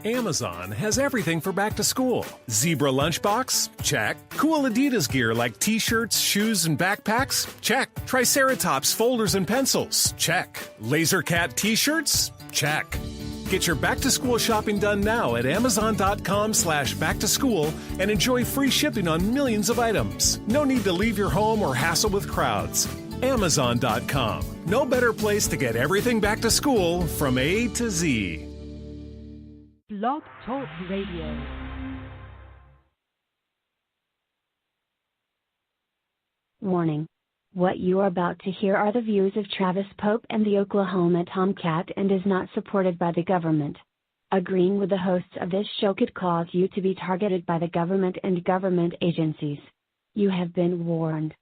Amazon has everything for back to school. Zebra lunchbox? Check. Cool Adidas gear like t-shirts, shoes, and backpacks? Check. Triceratops folders and pencils? Check. Laser Cat t-shirts? Check. Get your back to school shopping done now at amazon.com/back-to-school and enjoy free shipping on millions of items. No need to leave your home or hassle with crowds. Amazon.com. No better place to get everything back to school from A to Z. Blog Talk Radio. Warning. What you are about to hear are the views of Travis Pope and the Oklahoma Tomcat and is not supported by the government. Agreeing with the hosts of this show could cause you to be targeted by the government and government agencies. You have been warned.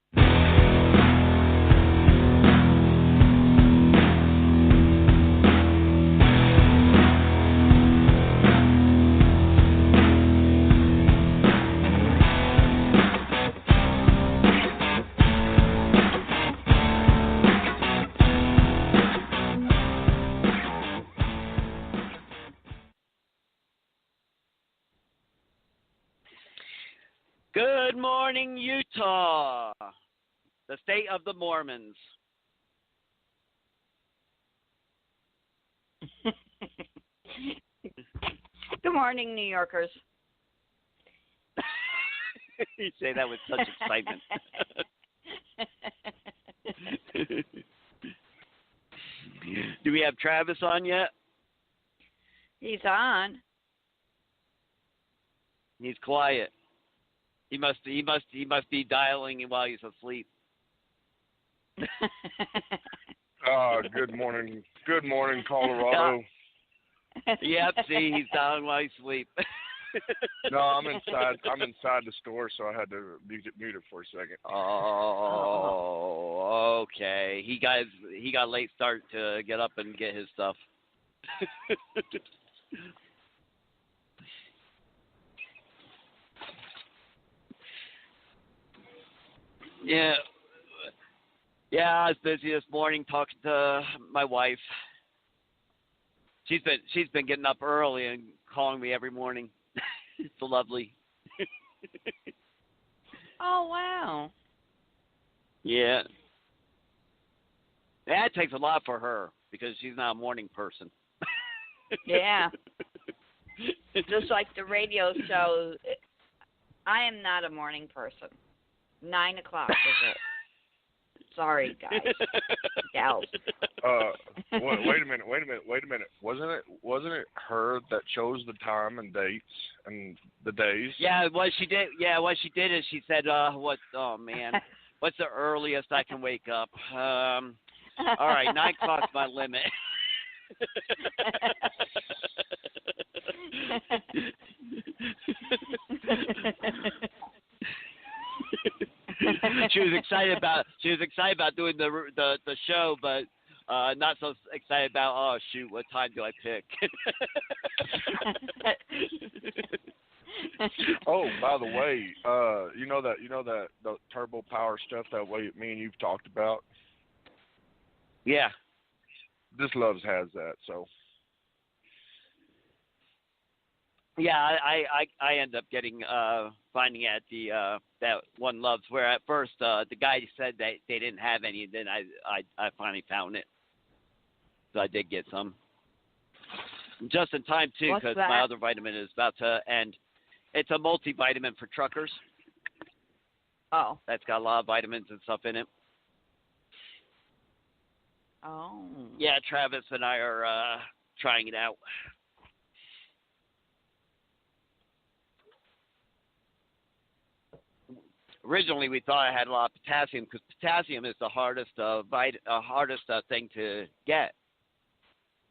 Good morning, Utah, the state of the Mormons. Good morning, New Yorkers. You say that with such excitement. Do we have Travis on yet? He's on. He's quiet. He must be dialing while he's asleep. Good morning. Good morning, Colorado. Yep, see, he's dialing while he's asleep. No, I'm inside the store, so I had to mute it for a second. Oh, okay. He got a late start to get up and get his stuff. Yeah, I was busy this morning talking to my wife. She's been getting up early and calling me every morning. It's lovely. Oh, wow. Yeah. That takes a lot for her because she's not a morning person. Yeah. Just like the radio show, I am not a morning person. 9 o'clock is it. Sorry, guys. Gals. Wait a minute. Wasn't it her that chose the time and dates and the days? Yeah, what she did is she said, what's the earliest I can wake up? All right, 9 o'clock's my limit. She was excited about doing the show, but not so excited about, oh shoot, what time do I pick? Oh, by the way, you know that the turbo power stuff that way me and you've talked about? Yeah. This Loves has that, so. Yeah, I end up getting finding at the that One Loves, where at first the guy said that they didn't have any, and then I finally found it, so I did get some just in time too, because my other vitamin is about to end. It's a multivitamin for truckers. Oh, that's got a lot of vitamins and stuff in it. Oh. Yeah, Travis and I are trying it out. Originally, we thought I had a lot of potassium because potassium is the hardest thing to get,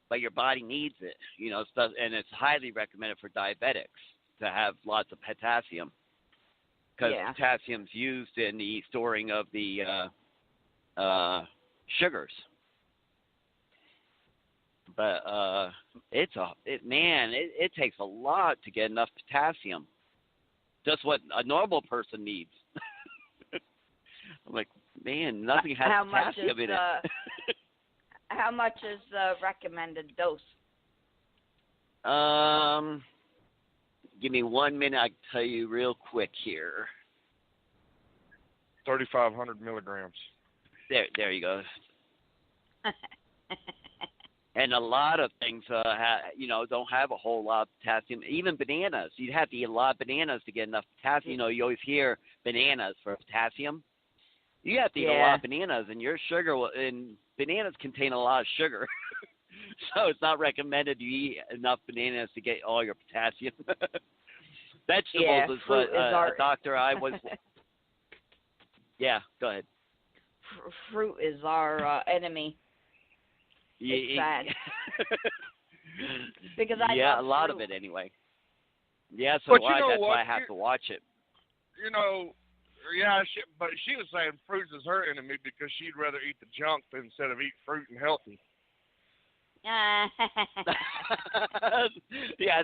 but your body needs it, and it's highly recommended for diabetics to have lots of potassium because potassium's used in the storing of the sugars. But it takes a lot to get enough potassium, just what a normal person needs. I'm like, man, nothing has potassium in it. How much is the recommended dose? Give me 1 minute. I can tell you real quick here. 3,500 milligrams. There you go. And a lot of things, don't have a whole lot of potassium. Even bananas. You'd have to eat a lot of bananas to get enough potassium. You know, you always hear bananas for potassium. You have to eat a lot of bananas, and your sugar and bananas contain a lot of sugar. So it's not recommended you eat enough bananas to get all your potassium. Vegetables is what a doctor I was. Yeah, go ahead. Fruit is our enemy. It's sad. Because I love a lot fruit. of it anyway. Yeah, so but that's why I have to watch it. You know, but she was saying fruits is her enemy because she'd rather eat the junk instead of eat fruit and healthy. Yeah,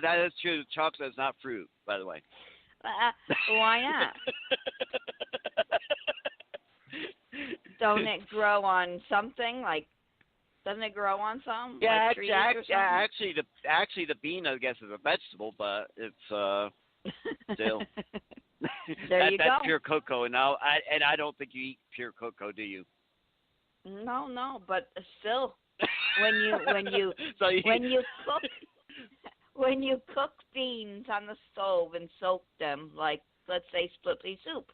that is true. Chocolate is not fruit, by the way. Why not? Don't it grow on something like? Doesn't it grow on some? Yeah, like trees or something? actually, the bean I guess is a vegetable, but it's still. There you that's go. Pure cocoa, and I don't think you eat pure cocoa, do you? No, but still, when you so when you cook beans on the stove and soak them, like let's say split pea soup,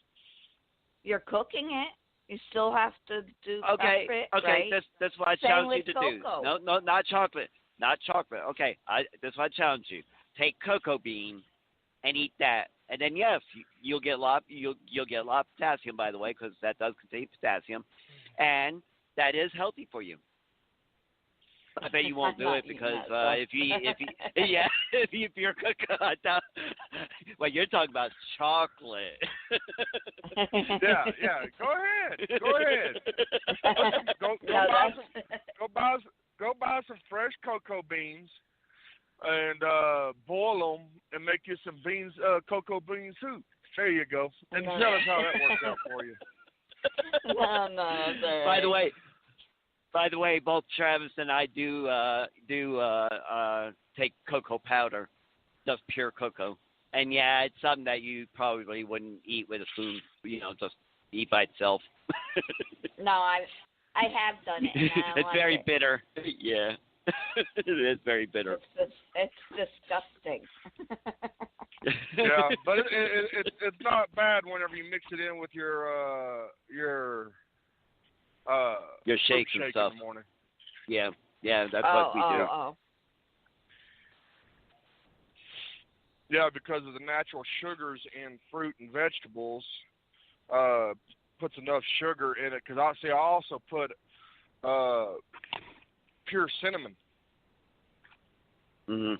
you're cooking it. You still have to do okay, right? That's what I challenge you to do. No, not chocolate. Okay, that's what I challenge you. Take cocoa bean and eat that, and then yes, you'll get a lot of potassium, by the way, because that does contain potassium, and that is healthy for you. I bet you won't do it because if you're cooking, well, you're talking about chocolate. Yeah. Go ahead. Go buy some fresh cocoa beans and boil them and make you some cocoa bean soup. There you go. And tell us how that works out for you. No. By the way, both Travis and I do take cocoa powder, just pure cocoa, and yeah, it's something that you probably wouldn't eat with a spoon. Just eat by itself. No, I have done it. And I don't it's like very it. bitter. Yeah, it is very bitter. It's disgusting. Yeah, but it's not bad whenever you mix it in with your shakes and stuff. In the morning. Yeah, that's what we do. Oh. Yeah, because of the natural sugars in fruit and vegetables, puts enough sugar in it. Because I also put pure cinnamon in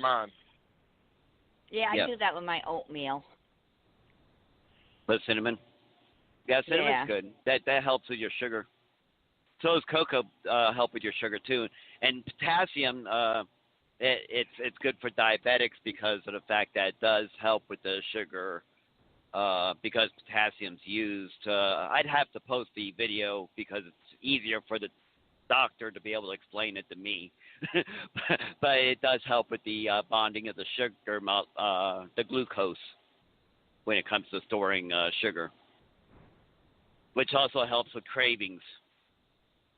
mine. Yeah, I do that with my oatmeal. With cinnamon? Yeah, cinnamon's good. That helps with your sugar. So does cocoa help with your sugar too. And potassium, it's good for diabetics because of the fact that it does help with the sugar. Because potassium's used. I'd have to post the video because it's easier for the doctor to be able to explain it to me. But it does help with the bonding of the sugar, the glucose, when it comes to storing sugar. Which also helps with cravings.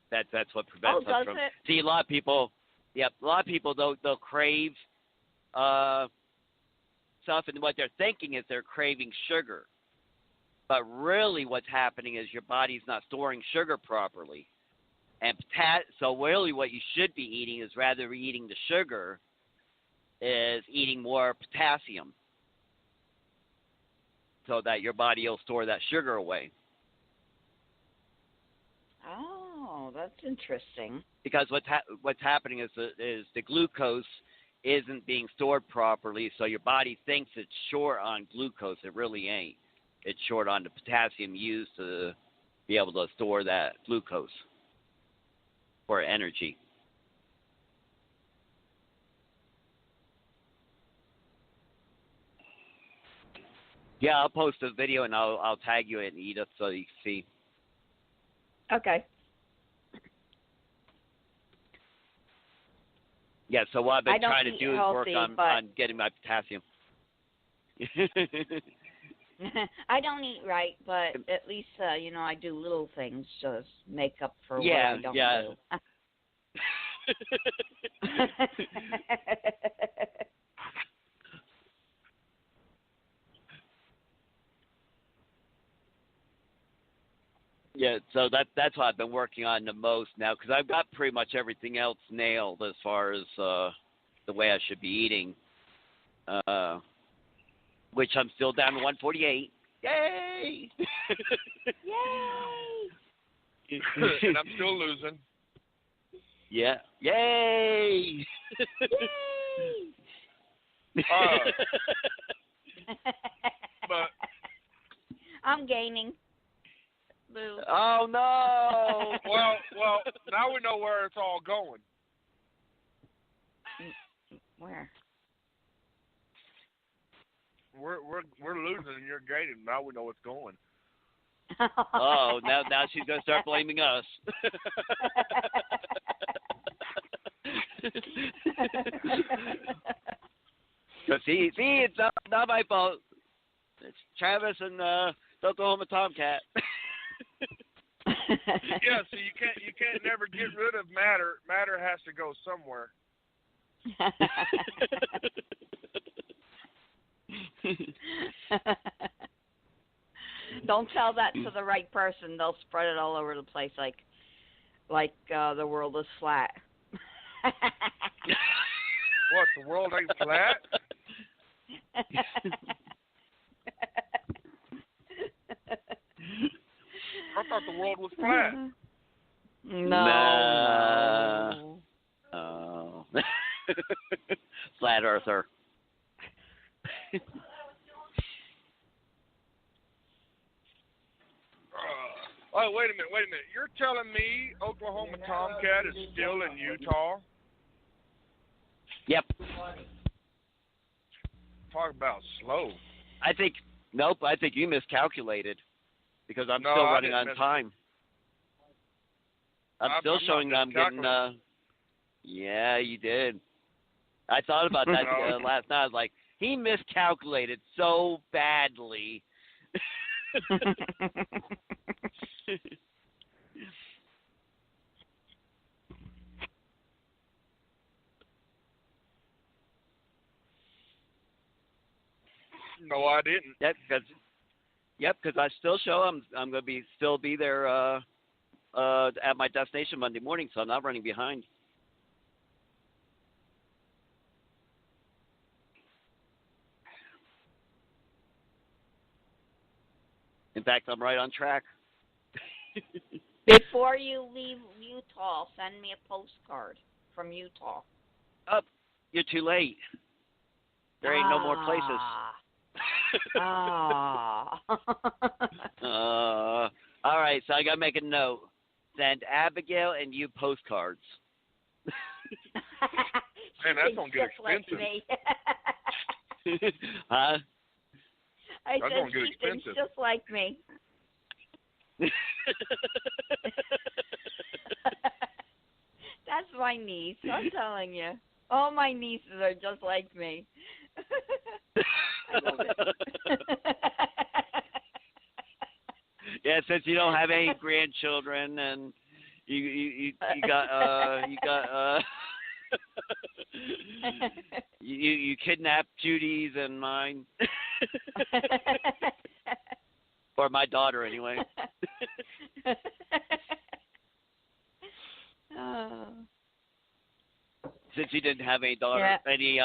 That's what prevents us from. It? See, a lot of people they'll crave stuff, and what they're thinking is they're craving sugar. But really, what's happening is your body's not storing sugar properly, and so really, what you should be eating is rather than eating the sugar, is eating more potassium, so that your body will store that sugar away. Oh, that's interesting. Because what's happening is the glucose isn't being stored properly, so your body thinks it's short on glucose. It really ain't. It's short on the potassium used to be able to store that glucose for energy. Yeah, I'll post a video and I'll tag you in, Edith, so you can see. Okay. Yeah, so what I've been I don't trying to eat do is work healthy, on getting my potassium. I don't eat right, but at least I do little things to make up for what I don't do. Yeah, so that's what I've been working on the most now, because I've got pretty much everything else nailed as far as the way I should be eating, which I'm still down to 148. Yay! Yay! And I'm still losing. Yeah. Yay! Yay! But I'm gaining. Boo. Oh no! well, now we know where it's all going. Where? We're losing and you're gaining. Now we know what's going. Oh, now she's gonna start blaming us. See, it's not my fault. It's Travis and the Oklahoma-Tomcat. Yeah, so you can't never get rid of matter. Matter has to go somewhere. Don't tell that to the right person. They'll spread it all over the place like the world is flat. What, the world ain't flat? I thought the world was flat. No. Oh. Flat earther. Oh, wait a minute. You're telling me Oklahoma Tomcat is still in Utah? Yep. Talk about slow. I think you miscalculated because I'm still running on time. I'm still showing that I'm getting. Yeah, you did. I thought about that last night. I was like, he miscalculated so badly. No, I didn't. Because I still show I'm going to still be there at my destination Monday morning, so I'm not running behind. In fact, I'm right on track. Before you leave Utah, send me a postcard from Utah. Oh, you're too late. There ain't no more places. All right, so I got to make a note. Send Abigail and you postcards. Man, that's going to get expensive. Like Huh? I That's said gonna get she thinks expensive. just like me. That's my niece. I'm telling you. All my nieces are just like me. I love it. Yeah, since you don't have any grandchildren and you got you kidnapped Judy's and mine. Or my daughter anyway. Oh. Since you didn't have any daughter, Yeah. any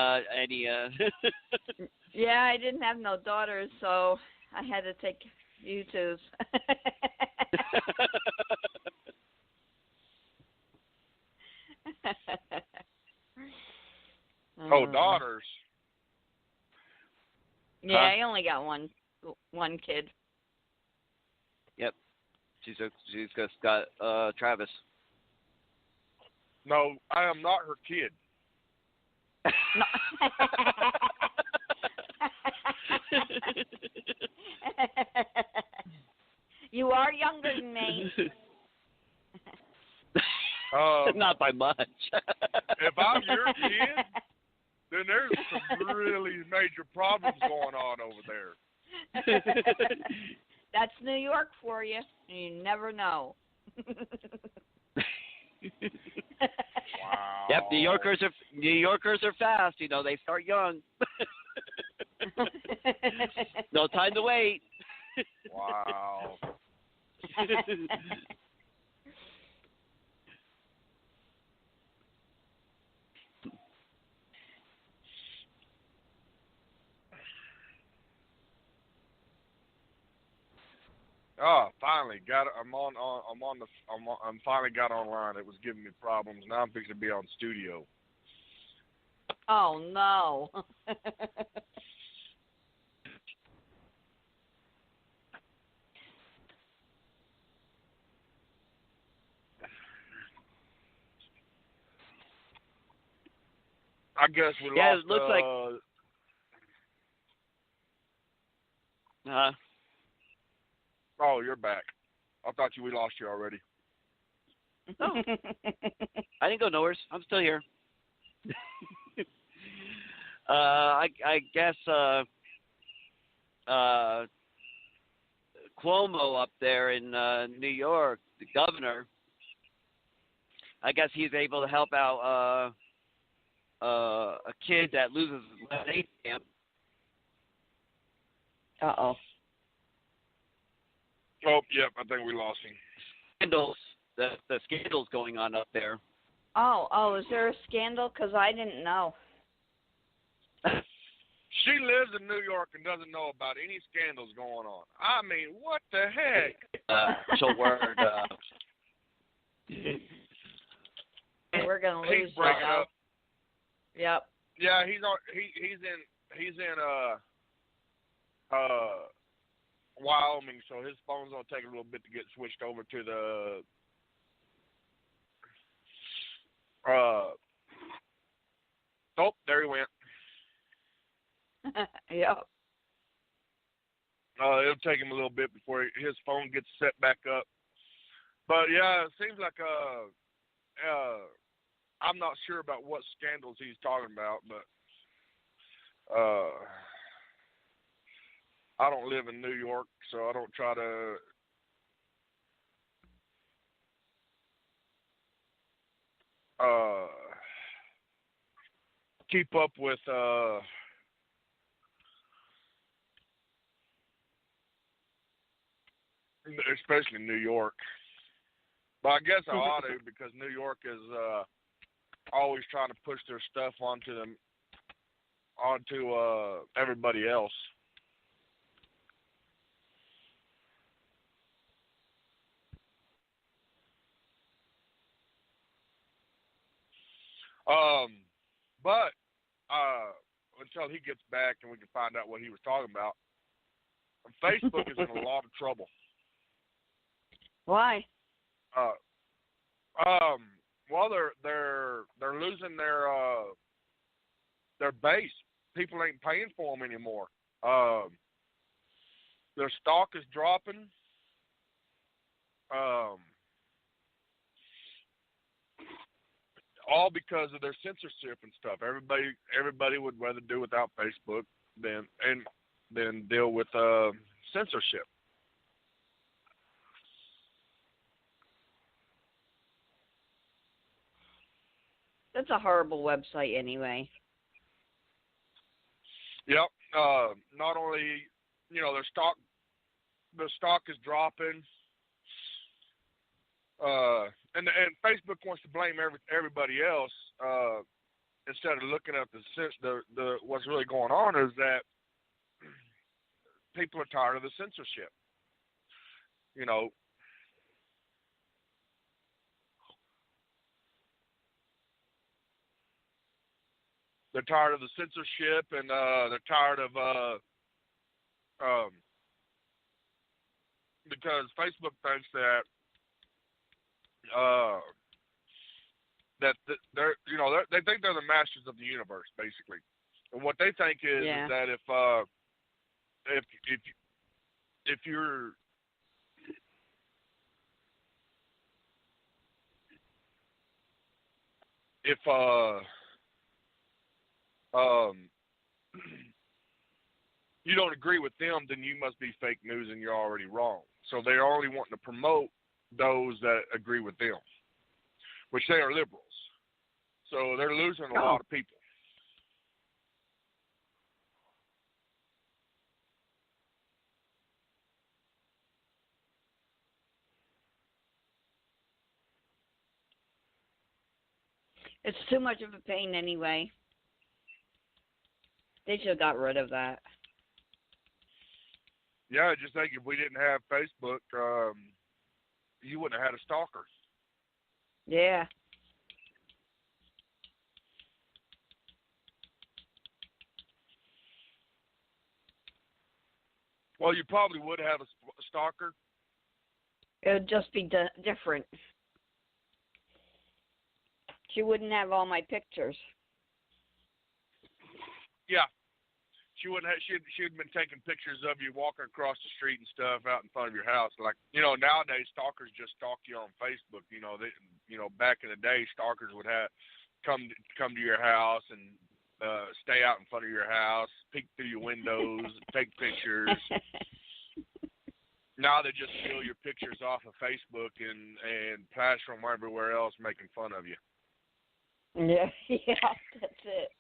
Yeah, I didn't have no daughters, so I had to take you two's. Oh, daughters. Yeah, Huh? I only got one kid. Yep. She's just got Travis. No, I am not her kid. No. You are younger than me. Not by much. if I'm your kid, then there's some really major problems going on over there. That's New York for you. You never know. Wow. Yep, New Yorkers are fast. You know, they start young. No time to wait. Wow. Oh, finally got it. I'm finally got online. It was giving me problems. Now I'm fixing to be on studio. Oh no. I guess we Yeah, lost. it looks like. Oh, you're back. I thought we lost you already. Oh. I didn't go nowhere. I'm still here. I guess Cuomo up there in New York, the governor, I guess he's able to help out a kid that loses his lemonade stand. Uh-oh. Oh, yep. I think we lost him. Scandals. The scandals going on up there. Oh, is there a scandal? Because I didn't know. She lives in New York and doesn't know about any scandals going on. I mean, what the heck? Special word. We're gonna lose He's breaking now. up. Yep. Yeah, he's in Wyoming, so his phone's gonna take a little bit to get switched over to the oh, there he went. Yep. It'll take him a little bit before his phone gets set back up. But yeah, it seems like I'm not sure about what scandals he's talking about, but I don't live in New York, so I don't try to keep up with especially New York. But I guess I ought to because New York is always trying to push their stuff onto everybody else. But until he gets back and we can find out what he was talking about, Facebook is in a lot of trouble. Why? Well, they're losing their base. People ain't paying for them anymore. Their stock is dropping. All because of their censorship and stuff. Everybody would rather do without Facebook than deal with censorship. That's a horrible website anyway. Yep. Not only, their stock is dropping. And Facebook wants to blame everybody else instead of looking at the what's really going on is that people are tired of the censorship. They're tired of the censorship, and they're tired of because Facebook thinks that they think they're the masters of the universe, basically. And what they think is that if you're if you don't agree with them, then you must be fake news and you're already wrong. So they're only wanting to promote those that agree with them, which they are liberals. So they're losing a lot of people. It's too much of a pain anyway. They should have got rid of that. Yeah, I just think if we didn't have Facebook, you wouldn't have had a stalker. Yeah. Well, you probably would have a stalker. It would just be different. She wouldn't have all my pictures. Yeah. She wouldn't have. She'd been taking pictures of you walking across the street and stuff out in front of your house. Like, nowadays stalkers just stalk you on Facebook. Back in the day, stalkers would have come to your house and stay out in front of your house, peek through your windows, take pictures. Now they just steal your pictures off of Facebook and plaster them everywhere else, making fun of you. Yeah, that's it.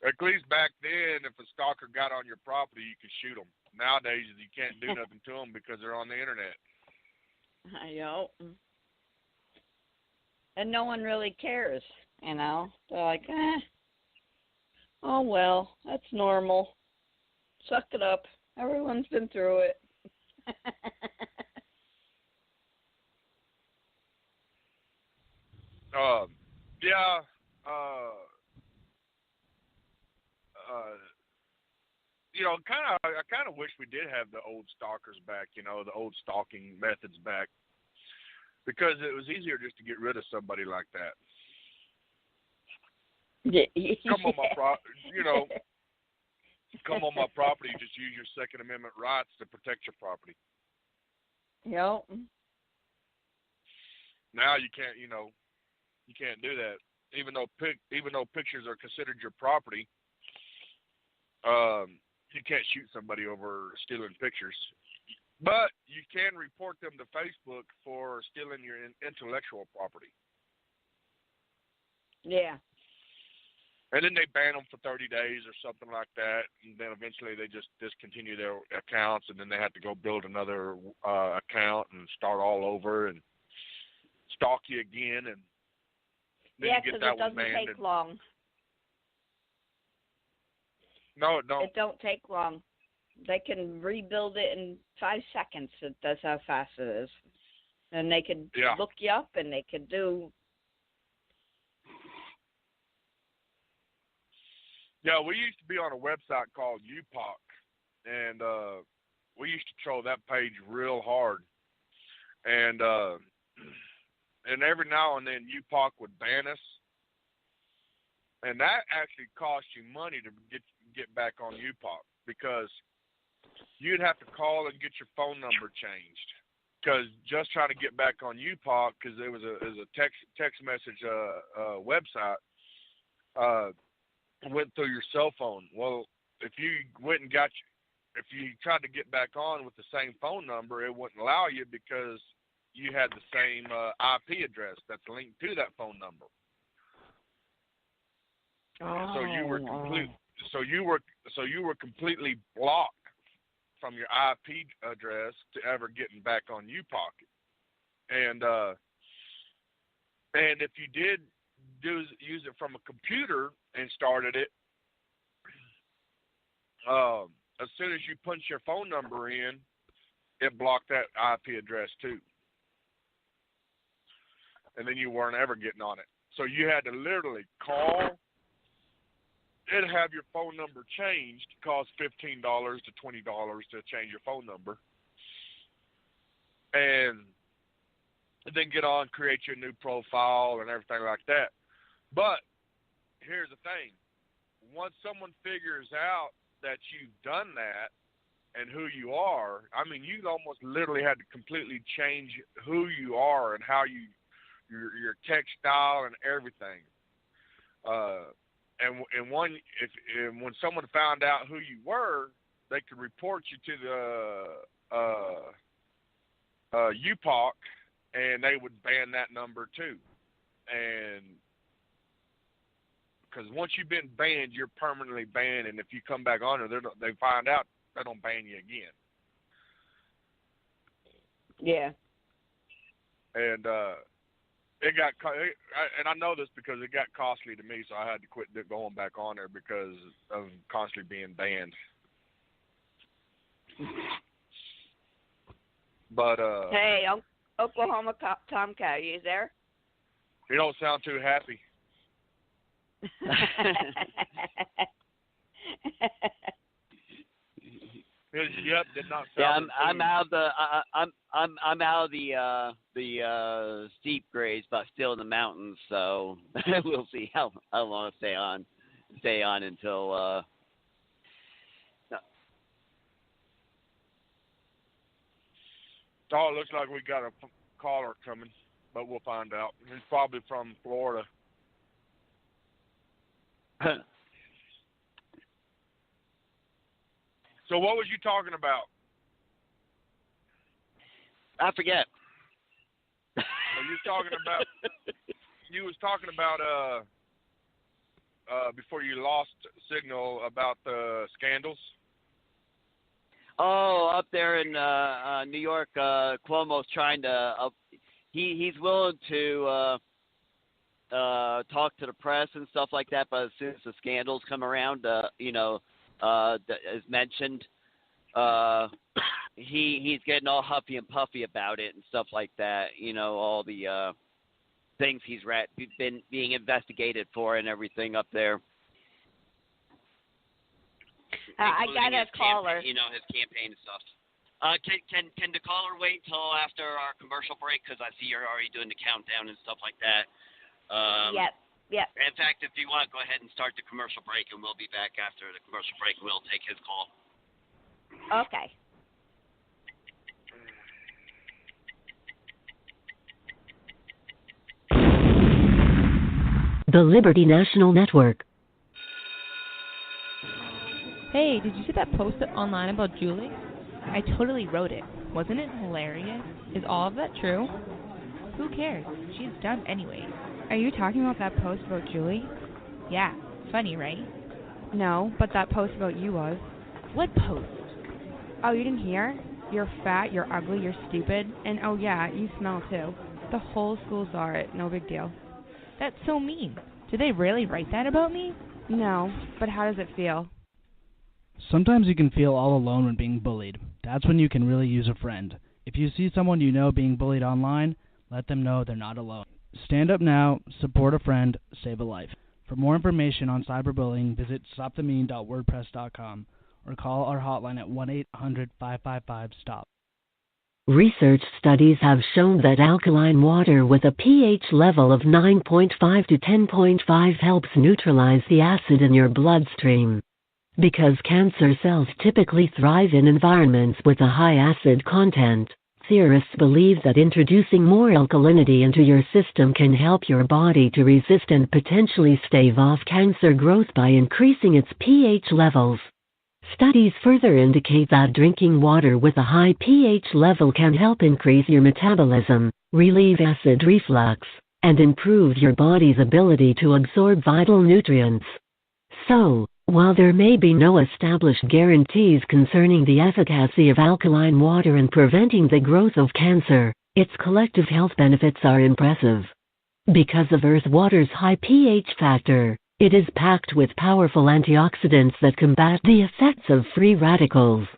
At least back then, if a stalker got on your property, you could shoot them. Nowadays, you can't do nothing to them because they're on the internet. I know. And no one really cares, They're like, oh, well, that's normal. Suck it up. Everyone's been through it. Yeah. I kind of wish we did have the old stalkers back, the old stalking methods back, because it was easier just to get rid of somebody like that. Come on my come on my property, just use your Second Amendment rights to protect your property. Yep. Now you can't, you can't do that. Even though pictures are considered your property, you can't shoot somebody over stealing pictures. But you can report them to Facebook for stealing your intellectual property. Yeah. And then they ban them for 30 days or something like that, and then eventually they just discontinue their accounts, and then they have to go build another account and start all over and stalk you again, and then you get that one banned. Yeah, because it doesn't take long. No, it don't. It don't take long. They can rebuild it in 5 seconds. That's how fast it is. And they could look you up, and they could do. Yeah, we used to be on a website called UPOC, and we used to troll that page real hard. And every now and then UPOC would ban us, and that actually cost you money to get back on UPOC, because you'd have to call and get your phone number changed. Because just trying to get back on UPOC, because it was a text message website, went through your cell phone. Well, if you if you tried to get back on with the same phone number, it wouldn't allow you because you had the same IP address that's linked to that phone number. Oh, so you were completely blocked from your IP address to ever getting back on UPOC. And if you did use it from a computer and started it, as soon as you punch your phone number in, it blocked that IP address too. And then you weren't ever getting on it. So you had to literally call and have your phone number changed. It cost $15 to $20 to change your phone number. And then get on, create your new profile and everything like that. But here's the thing. Once someone figures out that you've done that and who you are, I mean, you almost literally had to completely change who you are and how your textile and everything. And when someone found out who you were, they could report you to the UPOC, and they would ban that number too. And because once you've been banned, you're permanently banned, and if you come back on there, they find out, they don't ban you again. Yeah. And it got, and I know this because it got costly to me, so I had to quit going back on there because of constantly being banned. But hey, Oklahoma Tomcat, are you there? You don't sound too happy. Yep, did not sound. Yeah, I'm out of the I'm out of the steep grades, but still in the mountains. So we'll see how long I stay on until. Oh, it looks like we got a caller coming, but we'll find out. He's probably from Florida. So what was you talking about? I forget. You was talking about before you lost signal about the scandals. Oh, up there in New York, Cuomo's trying to. He's willing to talk to the press and stuff like that, but as soon as the scandals come around, as mentioned, he's getting all huffy and puffy about it and stuff like that. All the things he's been being investigated for and everything up there. I got a caller. His campaign and stuff. Can the caller wait until after our commercial break? Because I see you're already doing the countdown and stuff like that. Yep. In fact, if you want, go ahead and start the commercial break, and we'll be back after the commercial break, and we'll take his call. Okay. The Liberty National Network. Hey, did you see that post online about Julie? I totally wrote it. Wasn't it hilarious? Is all of that true? Who cares? She's done anyway. Are you talking about that post about Julie? Yeah, funny, right? No, but that post about you was. What post? Oh, you didn't hear? You're fat, you're ugly, you're stupid, and oh yeah, you smell too. The whole school saw it, no big deal. That's so mean. Did they really write that about me? No, but how does it feel? Sometimes you can feel all alone when being bullied. That's when you can really use a friend. If you see someone you know being bullied online, let them know they're not alone. Stand up now, support a friend, save a life. For more information on cyberbullying, visit stopthemean.wordpress.com or call our hotline at 1-800-555-STOP. Research studies have shown that alkaline water with a pH level of 9.5 to 10.5 helps neutralize the acid in your bloodstream. Because cancer cells typically thrive in environments with a high acid content, theorists believe that introducing more alkalinity into your system can help your body to resist and potentially stave off cancer growth by increasing its pH levels. Studies further indicate that drinking water with a high pH level can help increase your metabolism, relieve acid reflux, and improve your body's ability to absorb vital nutrients. So, while there may be no established guarantees concerning the efficacy of alkaline water in preventing the growth of cancer, its collective health benefits are impressive. Because of Earth water's high pH factor, it is packed with powerful antioxidants that combat the effects of free radicals.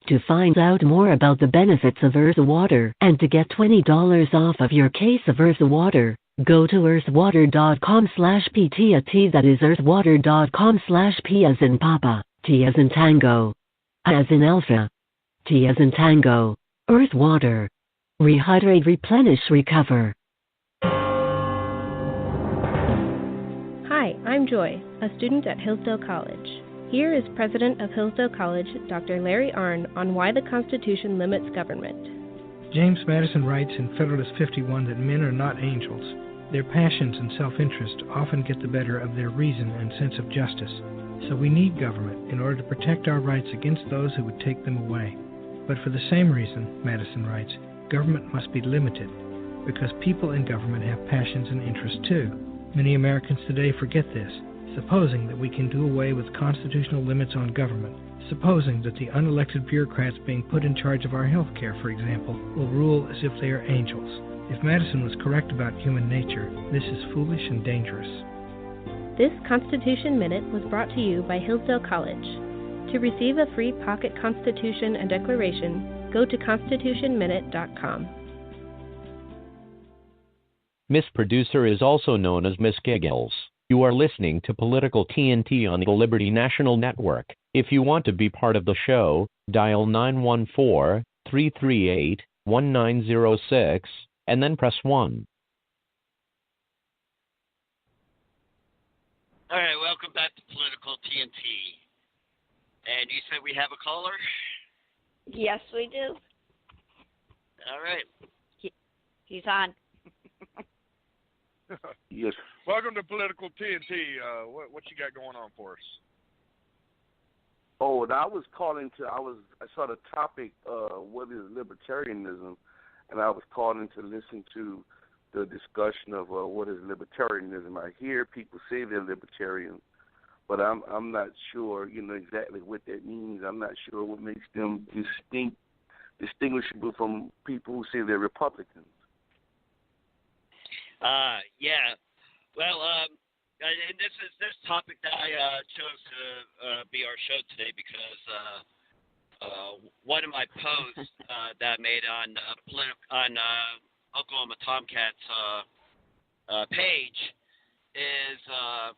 To find out more about the benefits of Earth water and to get $20 off of your case of Earth water, go to earthwater.com/PTAT. That is earthwater.com/P as in Papa, T as in Tango, A as in Alpha, T as in Tango. Earth water. Rehydrate, replenish, recover. Hi, I'm Joy, a student at Hillsdale College. Here is President of Hillsdale College, Dr. Larry Arnn, on why the Constitution limits government. James Madison writes in Federalist 51 that men are not angels. Their passions and self-interest often get the better of their reason and sense of justice. So we need government in order to protect our rights against those who would take them away. But for the same reason, Madison writes, government must be limited, because people in government have passions and interests too. Many Americans today forget this, supposing that we can do away with constitutional limits on government, supposing that the unelected bureaucrats being put in charge of our health care, for example, will rule as if they are angels. If Madison was correct about human nature, this is foolish and dangerous. This Constitution Minute was brought to you by Hillsdale College. To receive a free pocket Constitution and Declaration, go to constitutionminute.com. Miss Producer is also known as Miss Giggles. You are listening to Political TNT on the Liberty National Network. If you want to be part of the show, dial 914-338-1906 and then press 1. All right, welcome back to Political TNT. And you said we have a caller? Yes, we do. All right. He's on. Yes. Welcome to Political TNT. What you got going on for us? Oh, and I was calling to. I saw the topic. What is libertarianism? And I was calling to listen to the discussion of what is libertarianism. I hear people say they're libertarians, but I'm not sure, exactly what that means. I'm not sure what makes them distinguishable from people who say they're Republicans. Yeah. Well, and this topic that I chose to be our show today because one of my posts that I made on Oklahoma-tomcat's page is I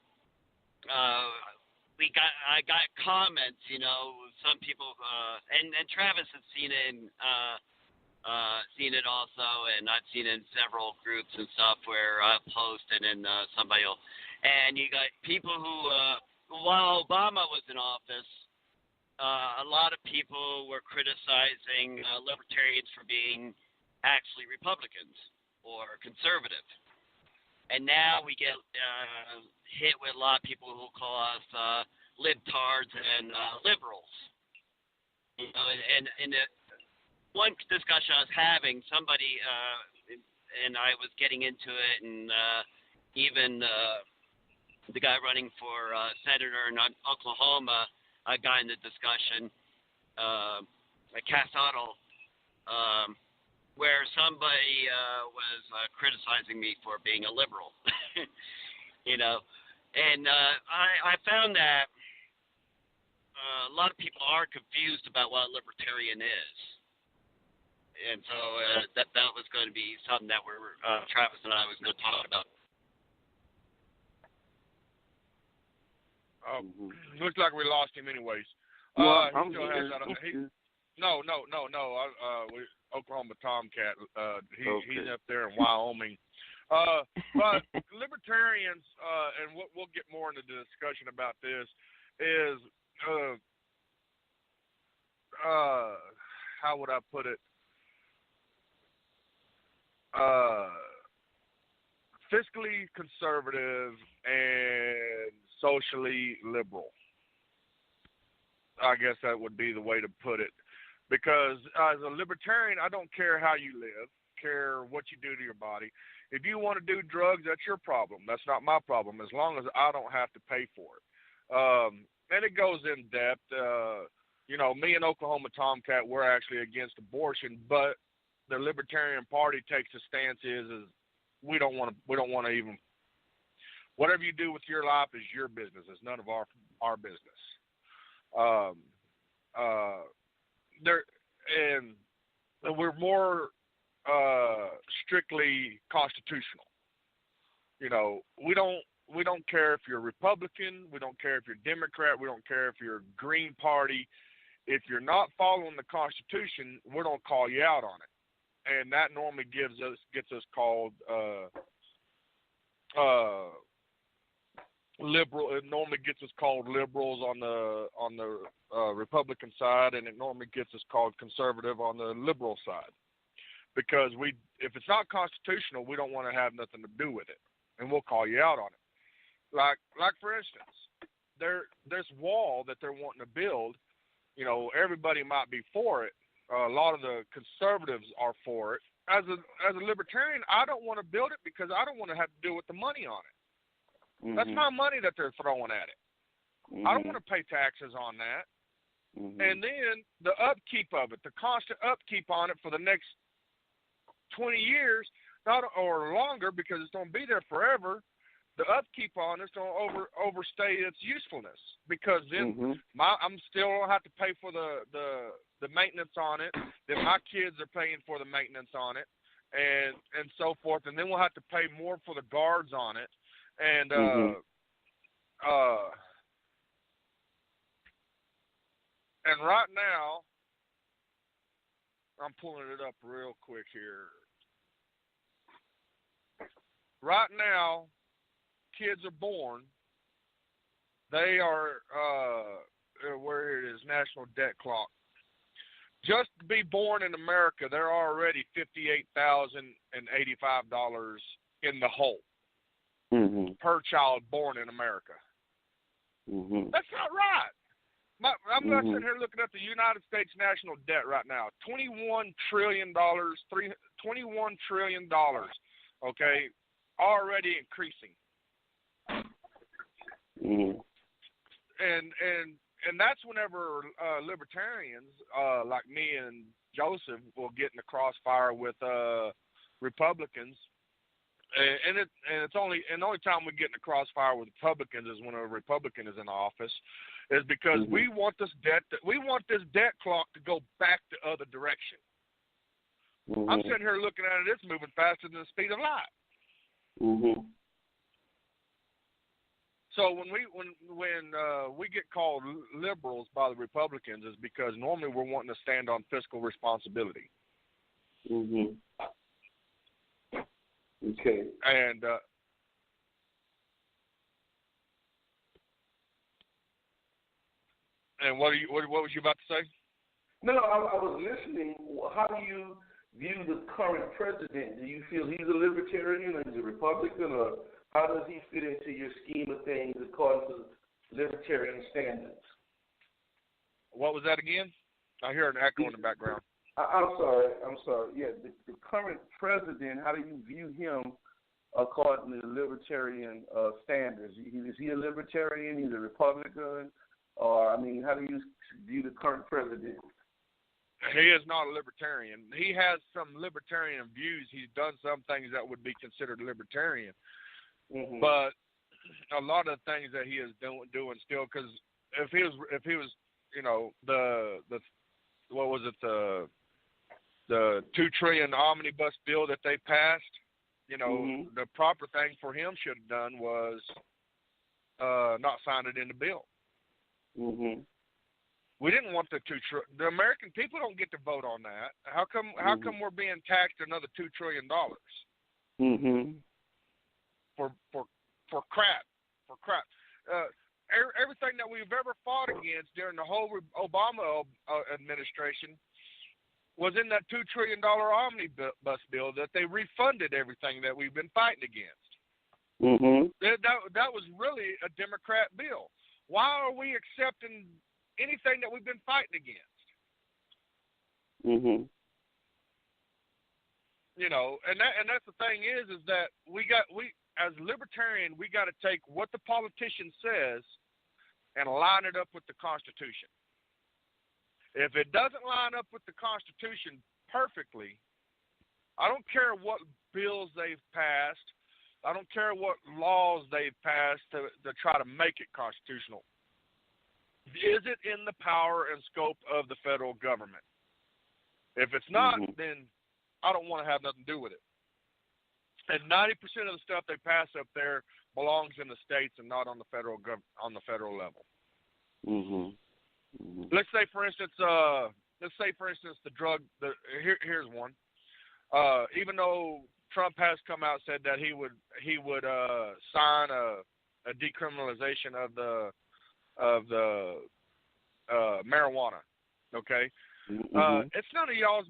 got comments. Some people and Travis has seen it. Seen it also, and I've seen it in several groups and stuff where I posted and somebody will, and you got people who, while Obama was in office, a lot of people were criticizing libertarians for being actually Republicans or conservative, and now we get hit with a lot of people who call us libtards and liberals, and one discussion I was having, somebody, and I was getting into it, and even the guy running for senator in Oklahoma got in the discussion, Cass Otto, where somebody was criticizing me for being a liberal, and I found that a lot of people are confused about what a libertarian is. And so that was going to be something that Travis and I was going to talk about. Looks like we lost him anyways. Well, he still has that. No. Oklahoma-tomcat. He's up there in Wyoming. But libertarians, and we'll get more into the discussion about this, is how would I put it? Fiscally conservative and socially liberal. I guess that would be the way to put it. Because as a libertarian, I don't care how you live, care what you do to your body. If you want to do drugs, that's your problem. That's not my problem, as long as I don't have to pay for it. And it goes in depth. Me and Oklahoma-tomcat, we're actually against abortion, but the Libertarian Party takes a stance is we don't want to even, whatever you do with your life is your business. It's none of our business. We're more strictly constitutional. We don't care if you're Republican, we don't care if you're Democrat, we don't care if you're Green Party. If you're not following the Constitution, we're gonna call you out on it. And that normally gets us called liberal. It normally gets us called liberals on the Republican side, and it normally gets us called conservative on the liberal side. because if it's not constitutional, we don't want to have nothing to do with it, and we'll call you out on it. Like for instance, this wall that they're wanting to build, you know, everybody might be for it. A lot of the conservatives are for it. As a libertarian, I don't want to build it because I don't want to have to deal with the money on it. Mm-hmm. That's my money that they're throwing at it. Mm-hmm. I don't want to pay taxes on that. Mm-hmm. And then the upkeep of it, the constant upkeep on it for the next 20 years, or longer, because it's going to be there forever. The upkeep on it's going to overstay its usefulness, because then I'm still going to have to pay for the maintenance on it. Then my kids are paying for the maintenance on it, and so forth. And then we'll have to pay more for the guards on it. And and right now, I'm pulling it up real quick here. Right now, kids are born. They are where it is, national debt clock. Just to be born in America, they're already $58,085 in the hole per child born in America. That's not right. I'm sitting here looking at the United States national debt right now. $21 trillion. $21 trillion. Okay, already increasing. And that's whenever libertarians like me and Joseph will get in the crossfire with Republicans, and the only time we get in the crossfire with Republicans is when a Republican is in office, is because we want this debt clock to go back the other direction. I'm sitting here looking at it; it's moving faster than the speed of light. So when we get called liberals by the Republicans, is because normally we're wanting to stand on fiscal responsibility. Okay. And what was you about to say? No, I was listening. How do you view the current president? Do you feel he's a libertarian or he's a Republican, or how does he fit into your scheme of things according to libertarian standards? What was that again? I hear an echo in the background. I'm sorry. Yeah, the current president, how do you view him according to libertarian standards? Is he a libertarian? He's a Republican? Or, how do you view the current president? He is not a libertarian. He has some libertarian views. He's done some things that would be considered libertarian. But a lot of the things that he is doing still, because if he was, the $2 trillion omnibus bill that they passed, the proper thing for him should have done was not sign it in the bill. We didn't want the the American people don't get to vote on that. How come we're being taxed another $2 trillion? For crap. Everything that we've ever fought against during the whole Obama administration was in that $2 trillion omnibus bill that they refunded everything that we've been fighting against. That was really a Democrat bill. Why are we accepting anything that we've been fighting against? And that's the thing is that we as libertarian, we got to take what the politician says and line it up with the Constitution. If it doesn't line up with the Constitution perfectly, I don't care what bills they've passed. I don't care what laws they've passed to try to make it constitutional. Is it in the power and scope of the federal government? If it's not, then I don't want to have nothing to do with it. And 90% of the stuff they pass up there belongs in the states and not on the federal level. Let's say, for instance, the drug. Here's one. Even though Trump has come out and said that he would sign a decriminalization of the marijuana, okay? It's none of y'all's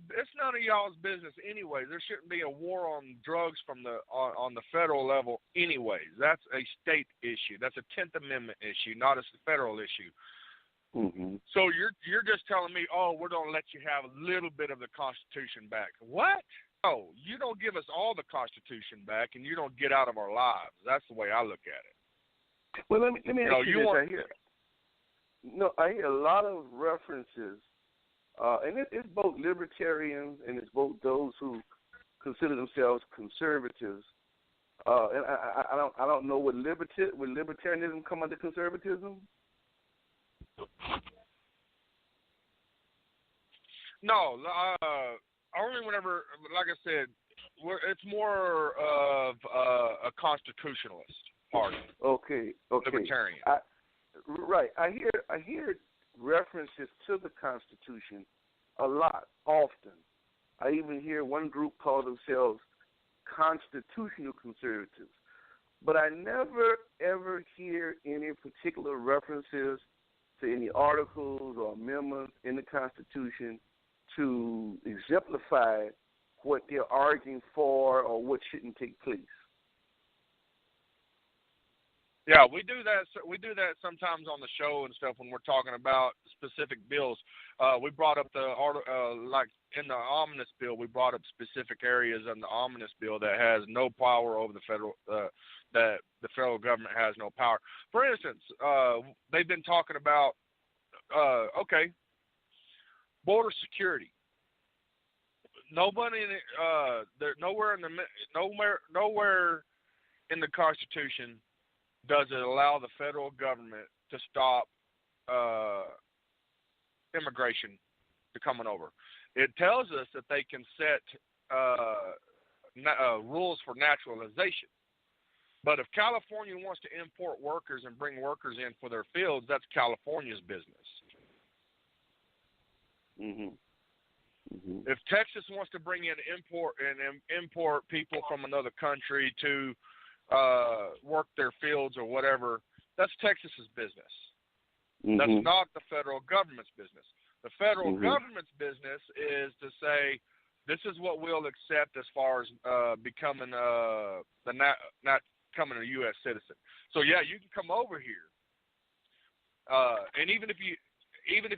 business anyways. There shouldn't be a war on drugs from on the federal level anyways. That's a state issue. That's a 10th Amendment issue, not a federal issue. So you're just telling me, oh, we're going to let you have a little bit of the Constitution back. What? No, you don't give us all the Constitution back, and you don't get out of our lives. That's the way I look at it. Well, let me ask you this. I hear a lot of references, and it's both libertarians and it's both those who consider themselves conservatives. And I don't know, would libertarianism come under conservatism? No, only whenever, like I said, it's more of a constitutionalist party. Okay. Libertarian. Right. I hear references to the Constitution a lot, often. I even hear one group call themselves constitutional conservatives. But I never, ever hear any particular references to any articles or amendments in the Constitution to exemplify what they're arguing for or what shouldn't take place. Yeah, we do that. We do that sometimes on the show and stuff when we're talking about specific bills. We brought up like in the omnibus bill, we brought up specific areas in the omnibus bill that has no power over the federal. That the federal government has no power. For instance, they've been talking about border security. Nowhere in the Constitution does it allow the federal government to stop immigration to coming over. It tells us that they can set rules for naturalization. But if California wants to import workers and bring workers in for their fields, that's California's business. If Texas wants to bring in import people from another country to work their fields or whatever, that's Texas's business. That's not the federal government's business. The federal government's business is to say, this is what we'll accept as far as becoming not becoming a U.S. citizen. So yeah, you can come over here, and even if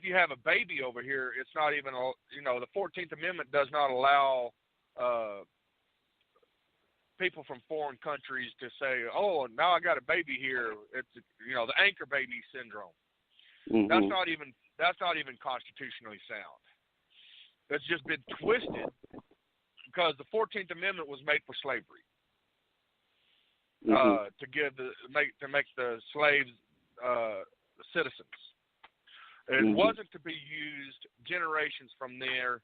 you have a baby over here, it's not even the 14th Amendment does not allow people from foreign countries to say, oh, now I got a baby here. It's the anchor baby syndrome. That's not even constitutionally sound. That's just been twisted because the 14th Amendment was made for slavery. To make the slaves citizens. It wasn't to be used generations from there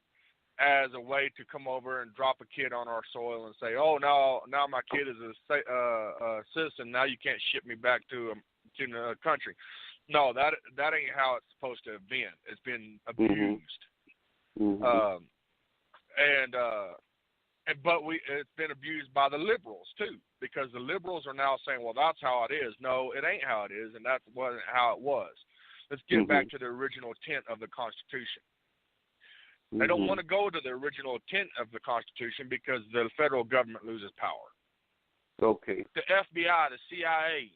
as a way to come over and drop a kid on our soil and say, oh, now my kid is a citizen. Now you can't ship me back to the country. No, that ain't how it's supposed to have been. It's been abused, but it's been abused by the liberals too, because the liberals are now saying, well, that's how it is. No, it ain't how it is, and that wasn't how it was. Let's get back to the original intent of the Constitution. They don't want to go to the original intent of the Constitution because the federal government loses power. Okay. The FBI, the CIA,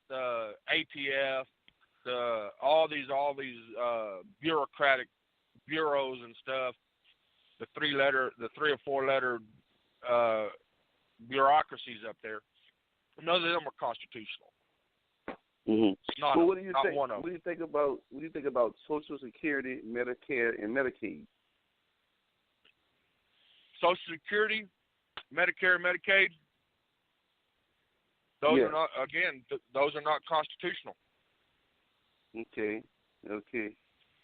the ATF, all these bureaucratic bureaus and stuff, the 3 or 4 letter bureaucracies up there, none of them are constitutional. Well, what do you think? What do you think about Social Security, Medicare, and Medicaid? Social Security, Medicare, and Medicaid. Those are not. Again, those are not constitutional. Okay.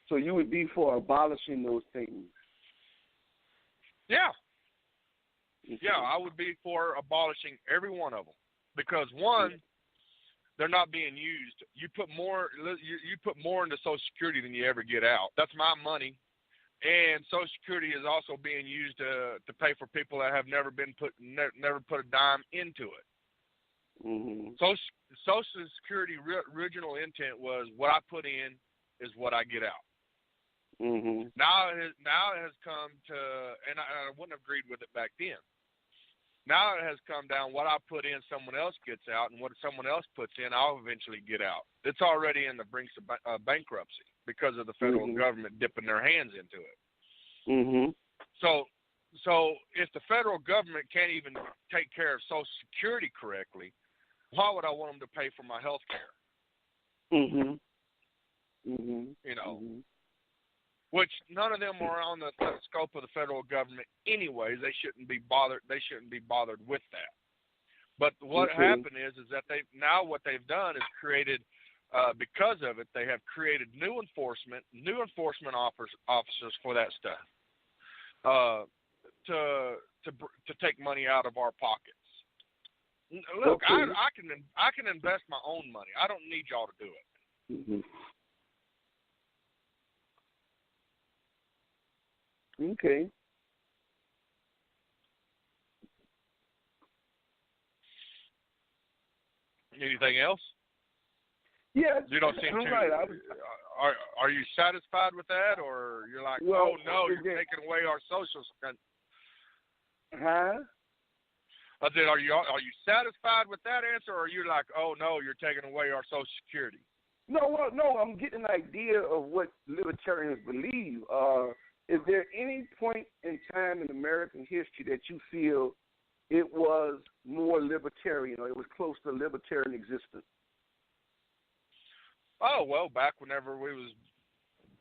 So you would be for abolishing those things? Yeah. Yeah, I would be for abolishing every one of them because one. They're not being used. You put more into Social Security than you ever get out. That's my money, and Social Security is also being used to pay for people that have never put a dime into it. Social Security original intent was what I put in is what I get out. Mm-hmm. Now it has come to, and I wouldn't have agreed with it back then. Now it has come down, what I put in, someone else gets out, and what someone else puts in, I'll eventually get out. It's already in the brinks of bankruptcy because of the federal government dipping their hands into it. Mm-hmm. So if the federal government can't even take care of Social Security correctly, why would I want them to pay for my health care? Mm-hmm. Mm-hmm. You know, which none of them are on the scope of the federal government anyways. They shouldn't be bothered. They shouldn't be bothered with that. But what happened is that what they've done is created, because of it, they have created new enforcement officers for that stuff, to take money out of our pockets. Look, I can invest my own money. I don't need y'all to do it. Mm-hmm. Okay. Anything else? Yes. You don't seem to. Right. Are you satisfied with that, or you're like, oh no, you're taking away our social? Huh? I said, are you satisfied with that answer, or are you like, oh no, you're taking away our Social Security? No, I'm getting an idea of what libertarians believe. Is there any point in time in American history that you feel it was more libertarian, or it was close to libertarian existence? Oh, well, back whenever we was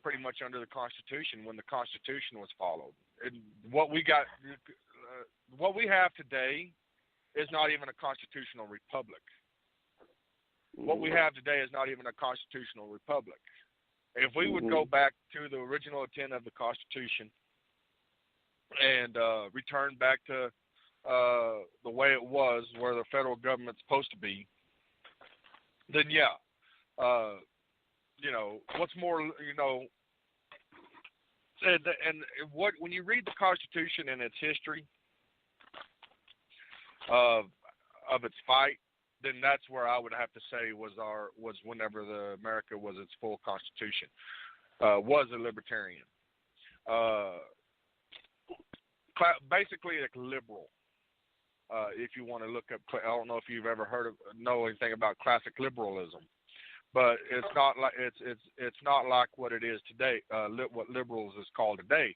pretty much under the Constitution, when the Constitution was followed. And what we have today is not even a constitutional republic. What we have today is not even a constitutional republic. If we would go back to the original intent of the Constitution and return back to the way it was, where the federal government's supposed to be, then what's more, and what when you read the Constitution and its history of its fight, then that's where I would have to say was whenever America was its full Constitution, was a libertarian, basically a liberal. If you want to look up, I don't know if you've ever know anything about classic liberalism, but it's not like what it is today. What liberals is called today.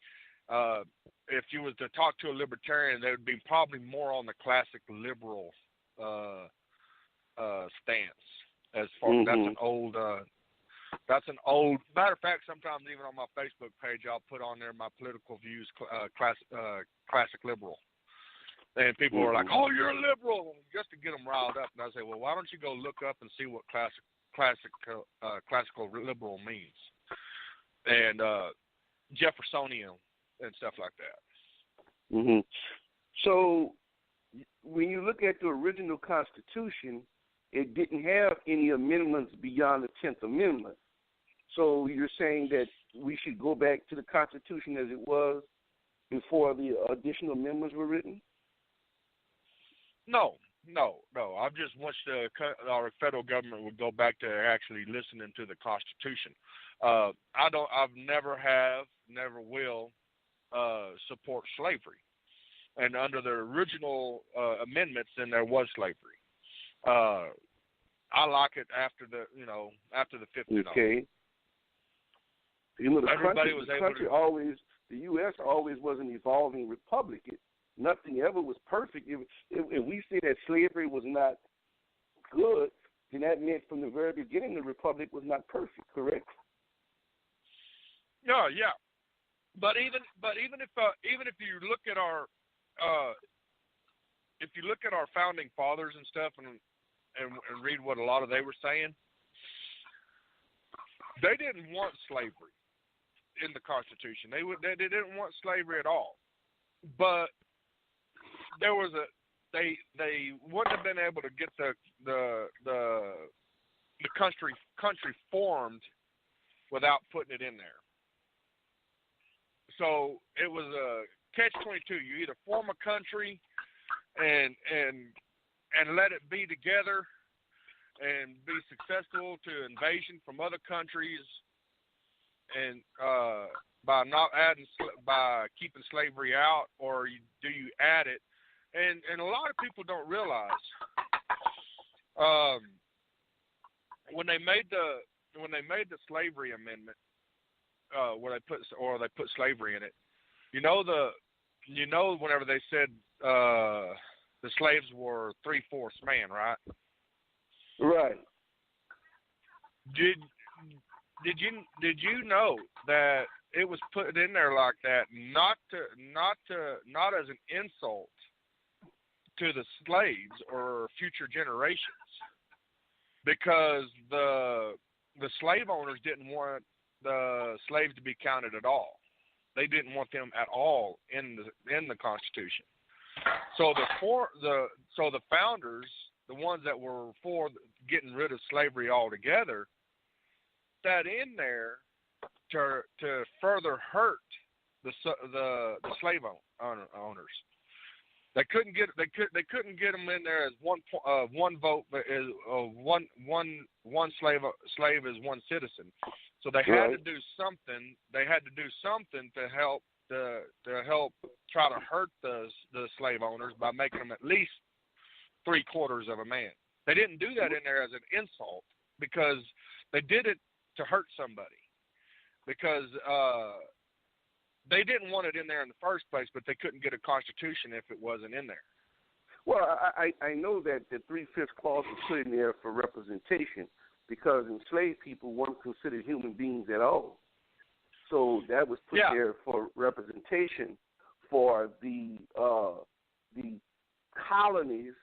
If you was to talk to a libertarian, they would be probably more on the classic liberal stance. As far as that's an old matter of fact. Sometimes even on my Facebook page, I'll put on there my political views, classic liberal. And people are like, "Oh, you're a liberal," just to get them riled up. And I say, "Well, why don't you go look up and see what classical liberal means, and Jeffersonian and stuff like that." Mm-hmm. So, when you look at the original Constitution, it didn't have any amendments beyond the 10th Amendment. So you're saying that we should go back to the Constitution as it was before the additional amendments were written? No. I just wish our federal government would go back to actually listening to the Constitution. I've never will support slavery. And under the original amendments, then there was slavery. I like it after the 50s. Okay. The U.S. always was an evolving republic. Nothing ever was perfect. If we say that slavery was not good, then that meant from the very beginning the republic was not perfect. Correct? Yeah. But even if you look at our founding fathers and stuff, and read what a lot of they were saying, they didn't want slavery in the Constitution. They didn't want slavery at all. But there was they wouldn't have been able to get the country formed without putting it in there. So it was a catch-22. You either form a country and let it be together and be successful to invasion from other countries, and by not adding, by keeping slavery out, or do you add it? And a lot of people don't realize when they made the slavery amendment, where they put slavery in it. Whenever they said the slaves were 3/4 man, right? Right. Did you know that it was put in there like that not as an insult to the slaves or future generations, because the slave owners didn't want the slaves to be counted at all. They didn't want them at all in the Constitution. So the founders, the ones that were for getting rid of slavery altogether, that in there to further hurt the slave owners. They couldn't get them in there as one vote, as one slave is one citizen. So they had to do something. They had to do something to help try to hurt the slave owners by making them at least 3/4 of a man. They didn't do that in there as an insult, because they did it to hurt somebody, because they didn't want it in there in the first place, but they couldn't get a constitution if it wasn't in there. Well, I know that the 3/5 clause was put in there for representation, because enslaved people weren't considered human beings at all. So that was put there for representation for the colonies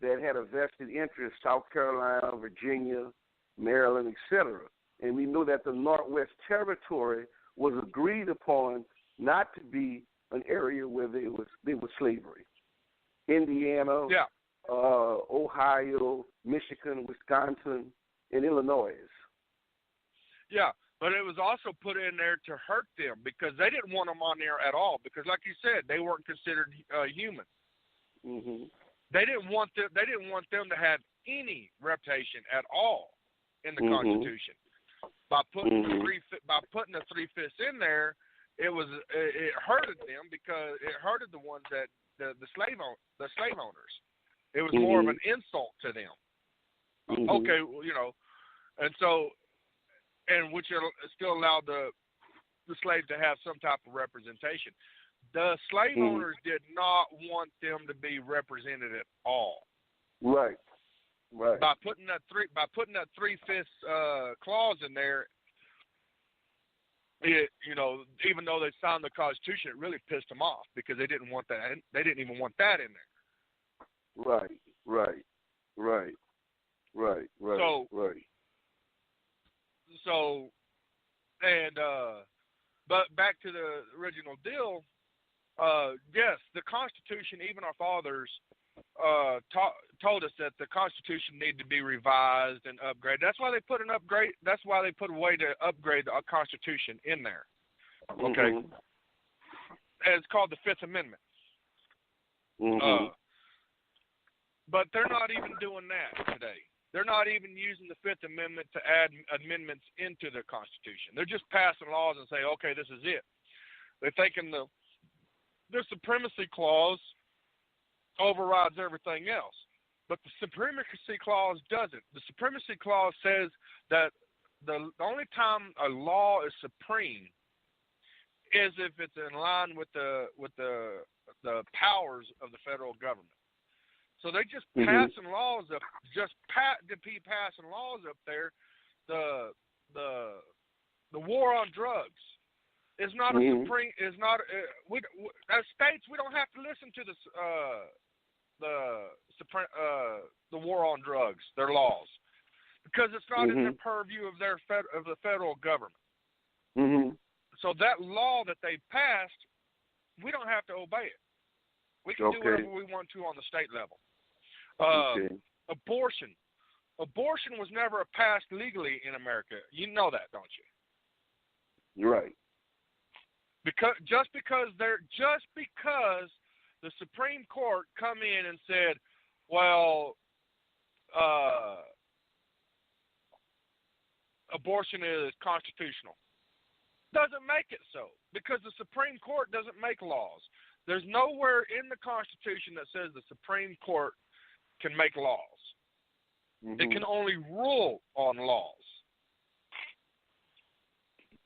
that had a vested interest: South Carolina, Virginia, Maryland, etc. And we know that the Northwest Territory was agreed upon not to be an area where there was slavery. Indiana, Ohio, Michigan, Wisconsin, and Illinois. Yeah, but it was also put in there to hurt them, because they didn't want them on there at all, because, like you said, they weren't considered human. Mm-hmm. They didn't want them to have any reputation at all in the Constitution. By putting the 3/5 in there, it hurted them, because it hurted the ones that the slave owners. It was more of an insult to them. Okay, and which still allowed the slave to have some type of representation. The slave owners did not want them to be represented at all. Right. By putting that 3/5 clause in there, even though they signed the Constitution, it really pissed them off, because they didn't want that. They didn't even want that in there. Right. But back to the original deal. Yes, the Constitution, even our fathers told us that the Constitution needed to be revised and upgraded. That's why they put an upgrade. That's why they put a way to upgrade the Constitution in there. Okay, and it's called the Fifth Amendment. But they're not even doing that today. They're not even using the Fifth Amendment to add amendments into the Constitution. They're just passing laws and saying, okay, this is it. They're thinking the Supremacy Clause overrides everything else. But the Supremacy Clause doesn't. The Supremacy Clause says that the only time a law is supreme is if it's in line with the powers of the federal government. So they just passing laws up, to be passing laws up there. The war on drugs is not a supreme. Is not as states, we don't have to listen to the war on drugs, their laws, because it's not in the purview of the federal government. So that law that they passed, we don't have to obey it. We can do whatever we want to on the state level. Abortion was never passed legally in America. You know that, don't you? You're right. Because the Supreme Court come in and said, well, abortion is constitutional. doesn't make it so, because the Supreme Court doesn't make laws. There's nowhere in the Constitution that says the Supreme Court can make laws. Mm-hmm. It can only rule on laws.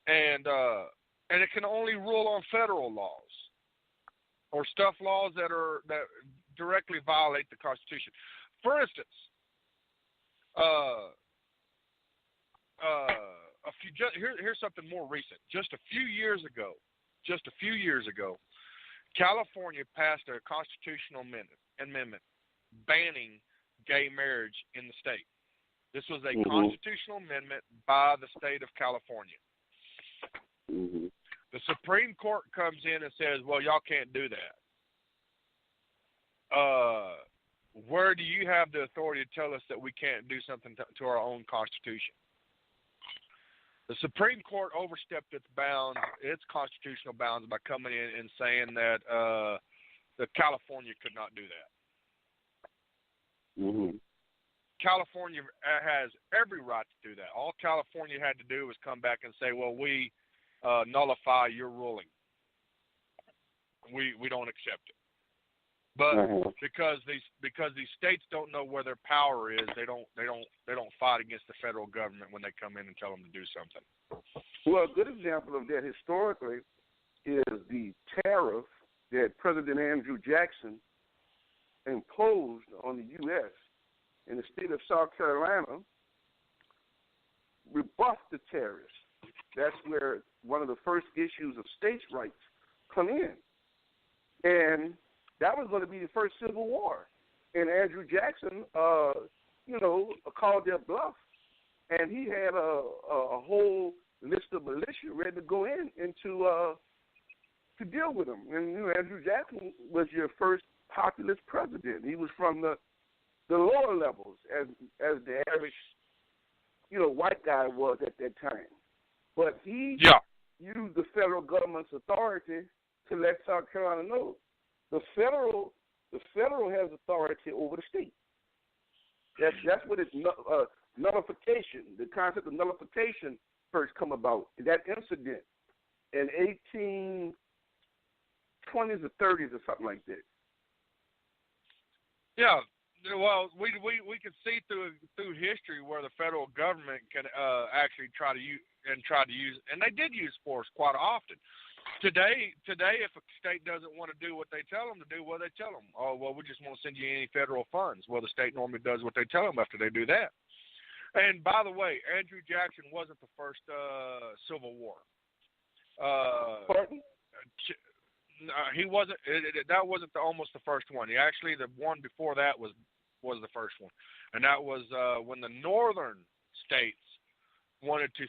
And it can only rule on federal laws or stuff laws that directly violate the Constitution. For instance, here's something more recent. Just a few years ago, California passed a constitutional amendment banning gay marriage in the state. This was a constitutional amendment by the state of California. Mm-hmm. The Supreme Court comes in and says, well, y'all can't do that. Where do you have the authority to tell us that we can't do something to our own Constitution? The Supreme Court overstepped its constitutional bounds, by coming in and saying that California could not do that. Mm-hmm. California has every right to do that. All California had to do was come back and say, well, we nullify your ruling. We don't accept it. But because these states don't know where their power is, they don't fight against the federal government when they come in and tell them to do something. Well, a good example of that historically is the tariff that President Andrew Jackson imposed on the U.S. in the state of South Carolina. Rebuffed the tariffs. That's where one of the first issues of states' rights come in. And that was going to be the first Civil War. And Andrew Jackson, called their bluff. And he had a whole list of militia ready to go into to deal with them. And Andrew Jackson was your first populist president. He was from the lower levels, as the average, white guy was at that time. But he used the federal government's authority to let South Carolina know the federal has authority over the state. That's what it's nullification. The concept of nullification first come about. That incident in 1820s or 30s or something like that. Yeah. Well, we can see through history where the federal government can actually try to use, and they did use force quite often. Today, if a state doesn't want to do what they tell them to do, well, they tell them, oh, well, we just won't send you any federal funds. Well, the state normally does what they tell them after they do that. And by the way, Andrew Jackson wasn't the first Civil War. Pardon? He wasn't. That wasn't almost the first one. Actually, the one before that was the first one, and that was when the northern states wanted to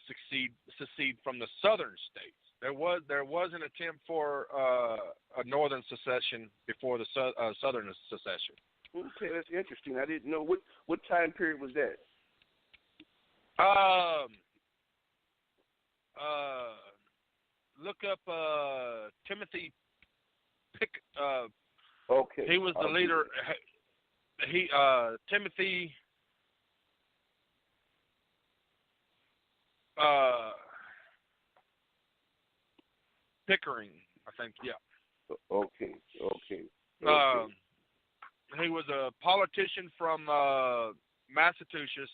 secede from the southern states. There was an attempt for a northern secession before the southern secession. Okay, that's interesting. I didn't know what time period was that. Look up Timothy Pick. Okay. He was the leader. Timothy. Pickering, I think. Yeah. Okay. He was a politician from Massachusetts.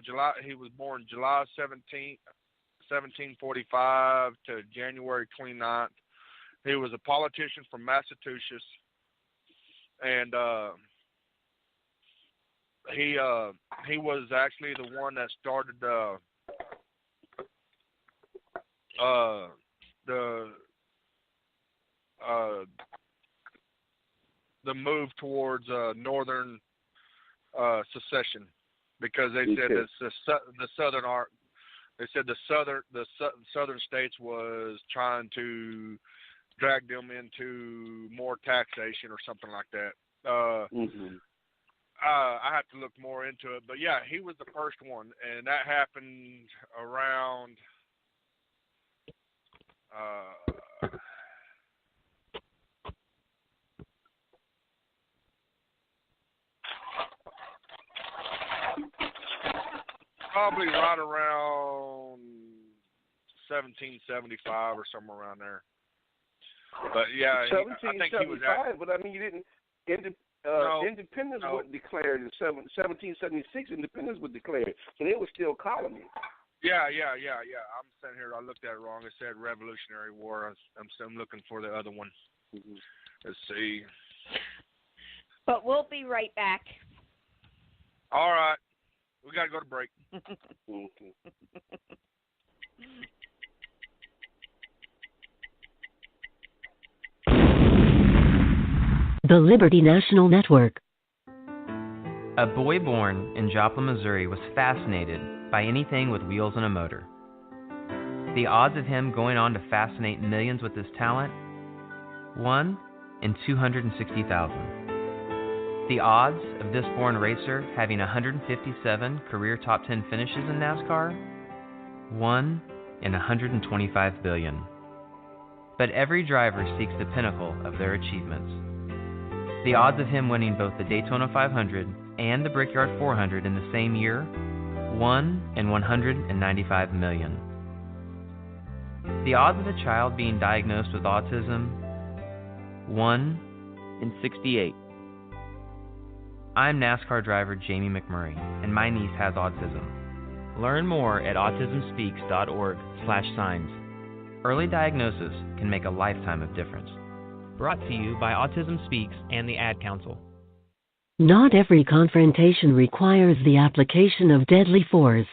July. He was born July 17th, 1745 to January 29th. He was a politician from Massachusetts, and he was actually the one that started the move towards northern secession, because they said the southern art. They said the southern states was trying to drag them into more taxation or something like that. I have to look more into it, but yeah, he was the first one, and that happened around probably right around 1775 or somewhere around there. But yeah, I think he was at. But I mean, you didn't. Independence wasn't declared in 1776. Independence was declared, so they were still colonies. Yeah. I'm sitting here. I looked at it wrong. It said Revolutionary War. I'm looking for the other one. Mm-hmm. Let's see. But we'll be right back. All right. We got to go to break. The Liberty National Network. A boy born in Joplin, Missouri was fascinated by anything with wheels and a motor. The odds of him going on to fascinate millions with his talent? 1 in 260,000. The odds of this born racer having 157 career top 10 finishes in NASCAR? 1 in 125 billion. But every driver seeks the pinnacle of their achievements. The odds of him winning both the Daytona 500 and the Brickyard 400 in the same year? 1 in 195 million. The odds of a child being diagnosed with autism? 1 in 68. I'm NASCAR driver Jamie McMurray, and my niece has autism. Learn more at autismspeaks.org/signs. Early diagnosis can make a lifetime of difference. Brought to you by Autism Speaks and the Ad Council. Not every confrontation requires the application of deadly force.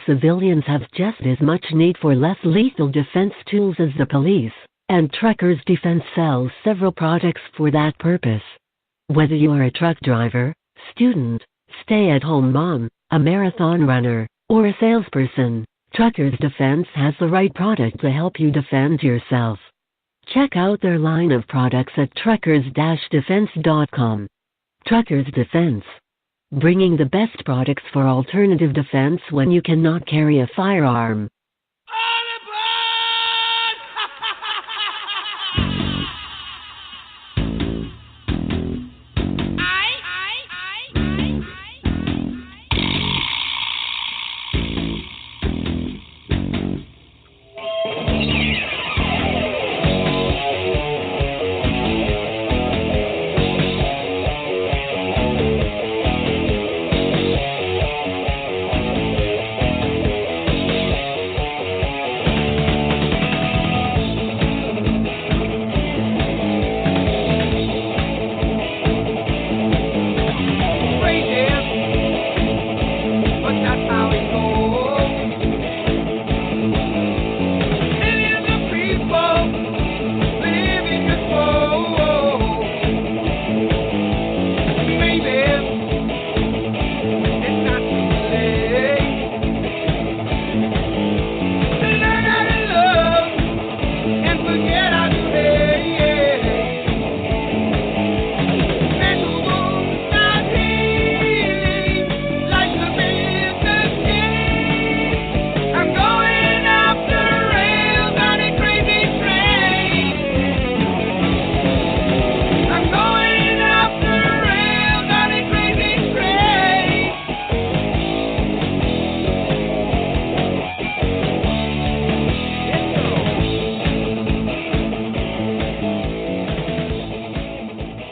Civilians have just as much need for less lethal defense tools as the police, and Truckers Defense sells several products for that purpose. Whether you are a truck driver, student, stay-at-home mom, a marathon runner, or a salesperson, Truckers Defense has the right product to help you defend yourself. Check out their line of products at truckers-defense.com. Truckers Defense. Bringing the best products for alternative defense when you cannot carry a firearm.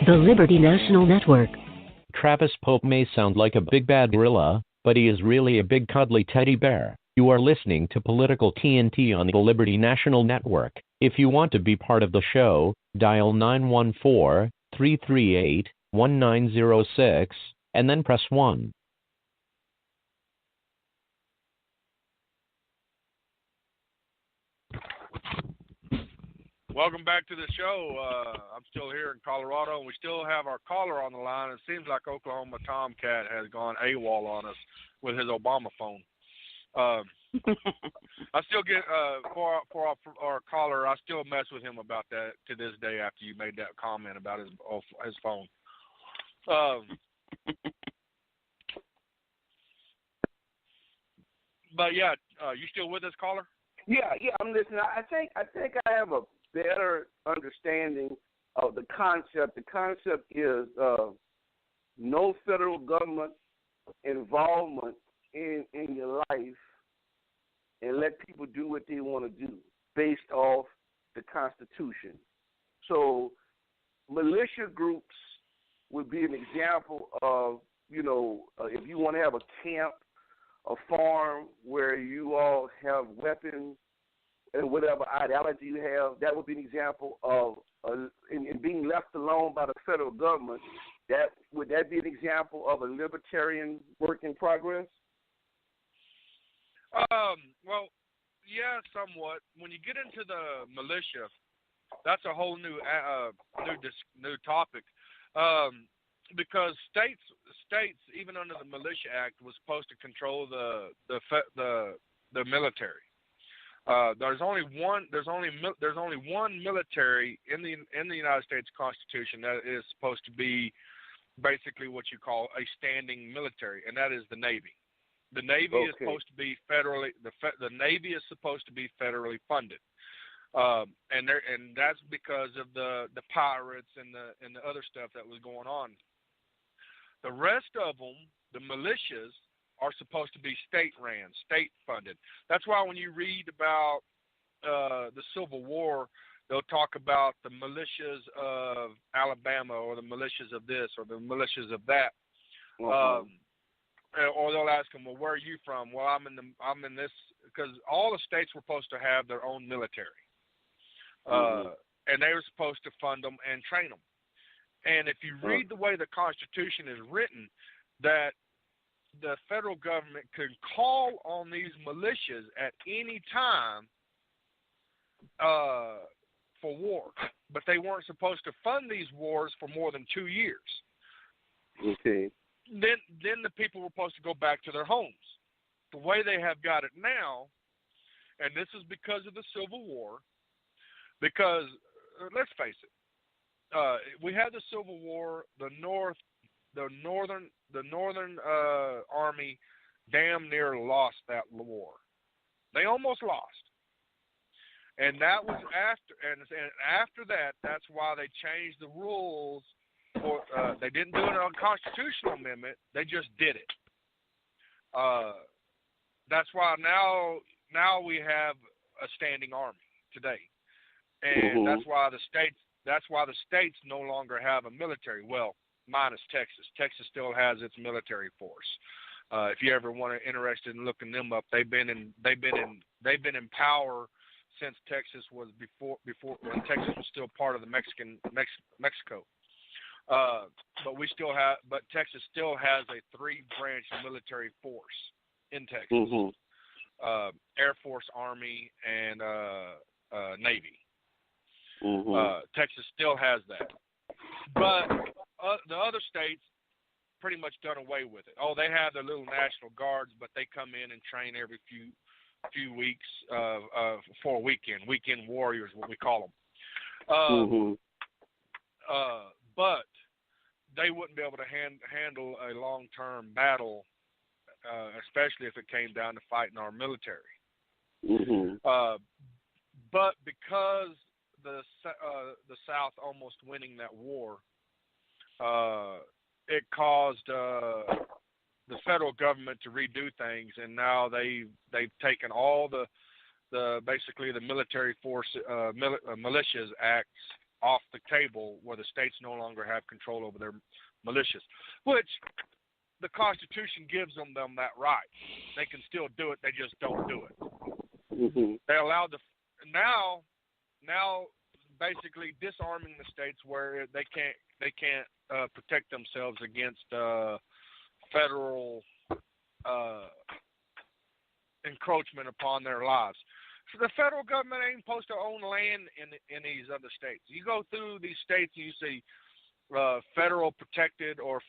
The Liberty National Network. Travis Pope may sound like a big bad gorilla, but he is really a big cuddly teddy bear. You are listening to Political TNT on the Liberty National Network. If you want to be part of the show, dial 914-338-1906 and then press 1. Welcome back to the show. I'm still here in Colorado, and we still have our caller on the line. It seems like Oklahoma-Tomcat has gone AWOL on us with his Obama phone. I still get, for our caller, I still mess with him about that to this day after you made that comment about his phone. But yeah, you still with us, caller? Yeah, I'm listening. I think I have a better understanding of the concept. The concept is no federal government involvement in your life and let people do what they want to do based off the Constitution. So militia groups would be an example of, if you want to have a camp, a farm where you all have weapons and whatever ideology you have, that would be an example of in being left alone by the federal government. Would that be an example of a libertarian work in progress? Well, yeah, somewhat. When you get into the militia, that's a whole new topic. Because states, even under the Militia Act, was supposed to control the military. There's only one military in the United States Constitution that is supposed to be basically what you call a standing military, and that is the Navy. The Navy is supposed to be federally. The Navy is supposed to be federally funded, and that's because of the pirates and the other stuff that was going on. The rest of them, the militias, are supposed to be state-ran, state-funded. That's why when you read about the Civil War, they'll talk about the militias of Alabama or the militias of this or the militias of that. Or they'll ask them, well, where are you from? Well, I'm in this, because all the states were supposed to have their own military, and they were supposed to fund them and train them. And if you read the way the Constitution is written, that the federal government can call on these militias at any time for war, but they weren't supposed to fund these wars for more than 2 years. Okay. Then the people were supposed to go back to their homes. The way they have got it now, and this is because of the Civil War, because let's face it, we had the Civil War. The Northern Army damn near lost that war. They almost lost, and that was after. And after that, that's why they changed the rules. They didn't do it on a constitutional amendment. They just did it. That's why now we have a standing army today, and that's why the states no longer have a military. Well, minus Texas. Texas still has its military force. If you ever interested in looking them up, they've been in power since Texas was before when Texas was still part of the Mexico. But Texas still has a 3-branch military force in Texas: Air Force, Army, and Navy. Texas still has that, but the other states pretty much done away with it. Oh, they have their little National Guards, but they come in and train every few weeks for a weekend. Weekend warriors, what we call them. But they wouldn't be able to handle a long-term battle, especially if it came down to fighting our military. But because the South almost winning that war, it caused the federal government to redo things, and now they've taken all the basically the military force militias acts off the table, where the states no longer have control over their militias, which the Constitution gives them that right. They can still do it, they just don't do it. They allowed now basically disarming the states where they can't protect themselves against federal encroachment upon their lives. So the federal government ain't supposed to own land in these other states. You go through these states and you see federal protected, or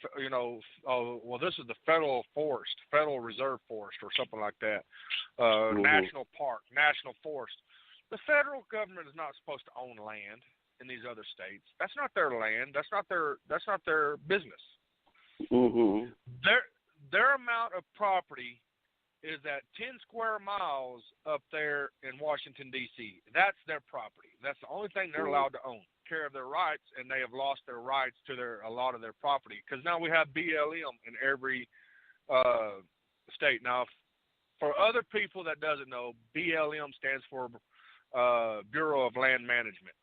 this is the federal forest, Federal Reserve Forest, or something like that. National Park, National Forest. The federal government is not supposed to own land in these other states. That's not their land. That's not their business. Their amount of property is at 10 square miles up there in Washington, D.C. That's their property. That's the only thing they're allowed to own. Care of their rights, and they have lost their rights to a lot of their property, because now we have BLM in every state. Now, For other people that doesn't know, BLM stands for Bureau of Land Management.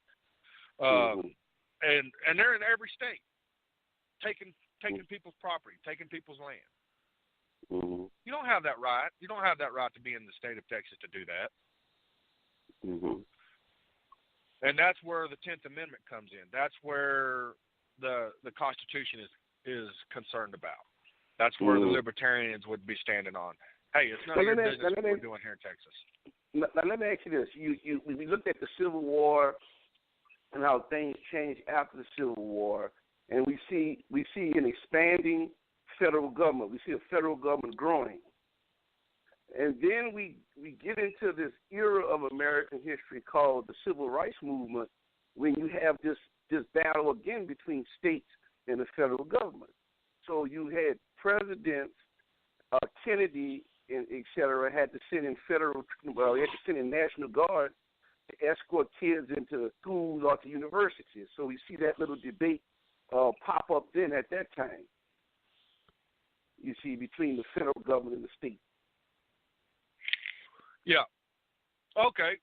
And they're in every state, taking people's property, taking people's land. You don't have that right. You don't have that right to be in the state of Texas to do that. And that's where the 10th Amendment comes in. That's where the Constitution is concerned about. That's where the Libertarians would be standing on. Hey, it's none of your business what we're doing here in Texas. Now, let me ask you this. We looked at the Civil War and how things changed after the Civil War, and we see an expanding federal government. We see a federal government growing. And then we get into this era of American history called the Civil Rights Movement, when you have this battle again between states and the federal government. So you had presidents, Kennedy, and et cetera, had to send in National Guard to escort kids into schools or to universities. So we see that little debate pop up then at that time. You see, between the federal government and the state. Yeah. Okay.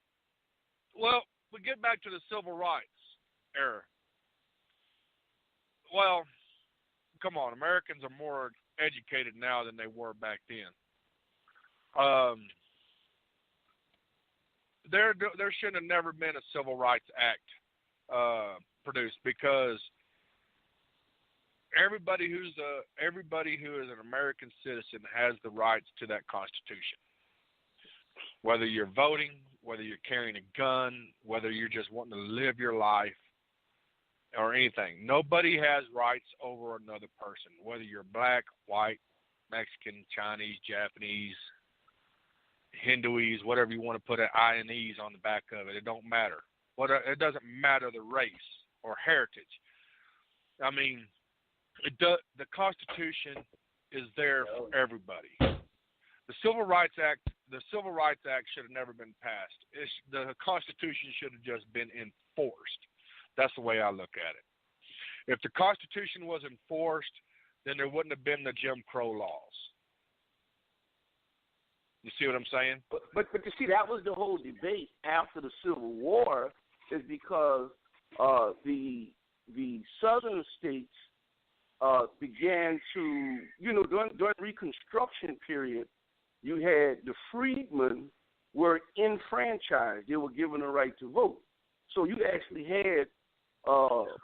Well, we get back to the civil rights era. Well, come on, Americans are more educated now than they were back then. There should have never been a Civil Rights Act produced, because everybody who is an American citizen has the rights to that Constitution. Whether you're voting, whether you're carrying a gun, whether you're just wanting to live your life or anything. Nobody has rights over another person, whether you're black, white, Mexican, Chinese, Japanese, Hinduese, whatever you want to put an I and E's on the back of it. It don't matter. It doesn't matter the race or heritage. I mean, the Constitution is there for everybody. The Civil Rights Act should have never been passed. The Constitution should have just been enforced. That's the way I look at it. If the Constitution was enforced, then there wouldn't have been the Jim Crow laws. You see what I'm saying? But you see, that was the whole debate after the Civil War, is because the southern states began to, during Reconstruction period, you had the freedmen were enfranchised. They were given a right to vote. So you actually had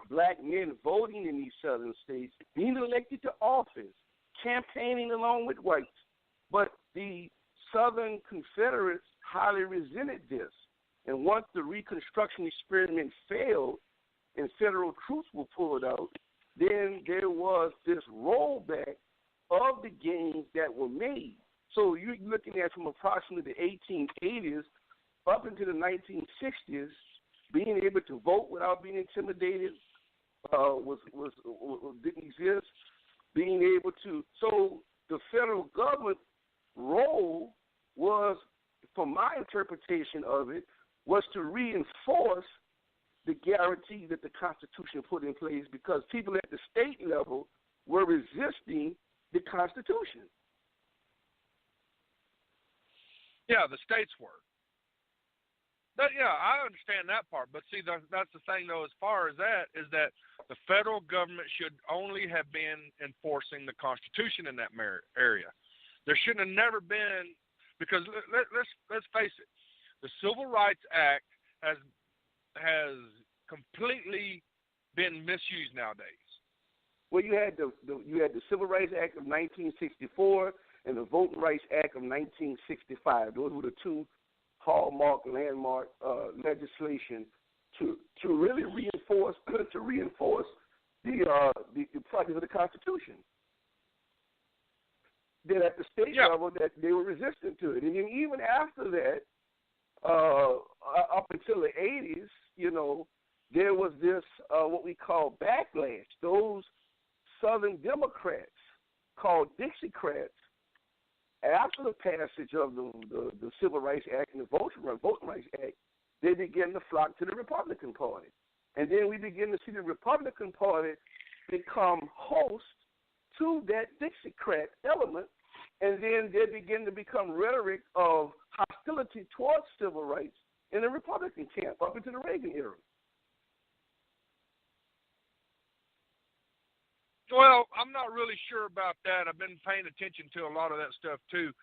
black men voting in these southern states, being elected to office, campaigning along with whites. But the Southern Confederates highly resented this. And once the Reconstruction experiment failed and federal troops were pulled out, then there was this rollback of the gains that were made. So you're looking at from approximately the 1880s up into the 1960s, being able to vote without being intimidated didn't exist. Being able to, so the federal government role was, from my interpretation of it, was to reinforce the guarantee that the Constitution put in place, because people at the state level were resisting the Constitution. Yeah, the states were. I understand that part. But see, that's the thing, though, as far as that, is that the federal government should only have been enforcing the Constitution in that area. There shouldn't have never been, because let's face it, the Civil Rights Act has completely been misused nowadays. Well, you had the Civil Rights Act of 1964 and the Voting Rights Act of 1965. Those were the two hallmark, landmark legislation to really reinforce the project of the Constitution. Then at the state level, that they were resistant to it, and then even after that, up until the 80s, there was this what we call backlash. Those Southern Democrats, called Dixiecrats, after the passage of the Civil Rights Act and the Voting Rights Act, they began to flock to the Republican Party. And then we begin to see the Republican Party become host to that Dixiecrat element and then there began to become rhetoric of hostility towards civil rights in the Republican camp up into the Reagan era. Well, I'm not really sure about that. I've been paying attention to a lot of that stuff too,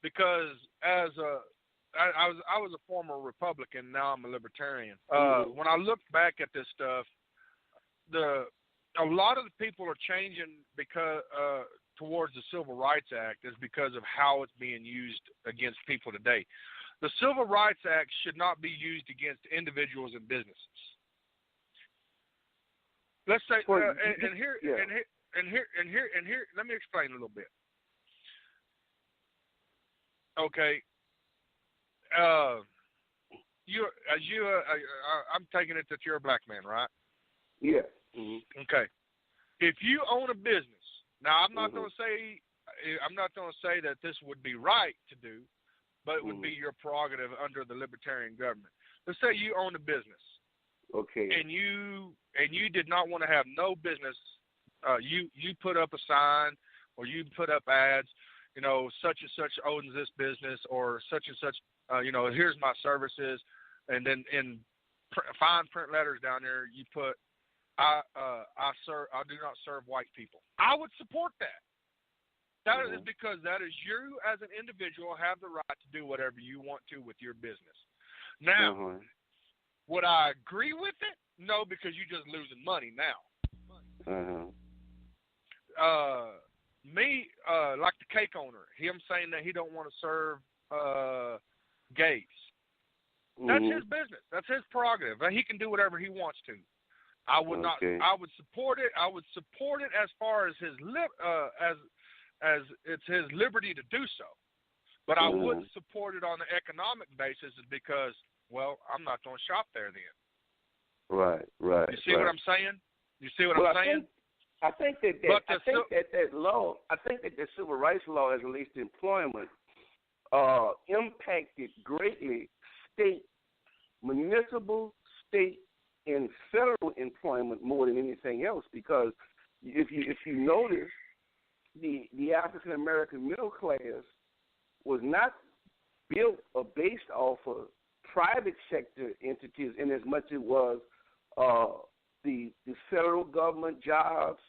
because I was a former Republican. Now I'm a Libertarian. When I look back at this stuff, a lot of the people are changing because towards the Civil Rights Act is because of how it's being used against people today. The Civil Rights Act should not be used against individuals and businesses. Let's say, and here, let me explain a little bit. Okay. I'm taking it that you're a black man, right? Yeah. Mm-hmm. Okay. If you own a business, now I'm not going to say that this would be right to do, but it would be your prerogative under the libertarian government. Let's say you own a business. Okay. And you did not want to have no business. You put up a sign or you put up ads. Such and such owns this business, or such and such. Here's my services, and then in fine print letters down there, you put, I do not serve white people. I would support that. That is because that is you as an individual have the right to do whatever you want to with your business. Now. Would I agree with it? No, because you're just losing money now. Like the cake owner, him saying that he don't want to serve gays. That's his business. That's his prerogative. He can do whatever he wants to. I would not. I would support it. I would support it as far as as it's his liberty to do so. But I wouldn't support it on the economic basis, because, well, I'm not going to shop there then. Right. You see what I'm saying? You see what I'm saying? I think that the civil rights law, as relates to employment, impacted greatly municipal, state, and federal employment more than anything else. Because if you notice, the African American middle class was not built or based off of private sector entities in as much as it was the federal government jobs,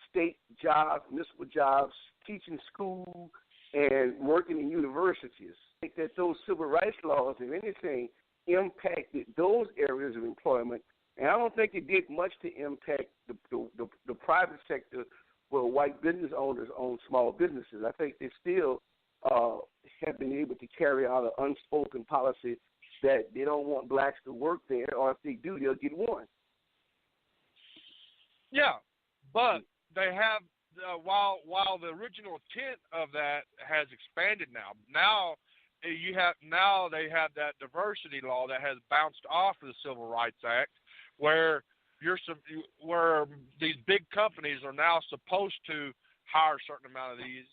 state jobs, municipal jobs, teaching school, and working in universities. I think that those civil rights laws, if anything, impacted those areas of employment, and I don't think it did much to impact the private sector where white business owners own small businesses. I think they still have been able to carry out an unspoken policy that they don't want blacks to work there, or if they do, they'll get one. Yeah, but they have while the original intent of that has expanded now they have that diversity law that has bounced off of the Civil Rights Act, where these big companies are now supposed to hire a certain amount of these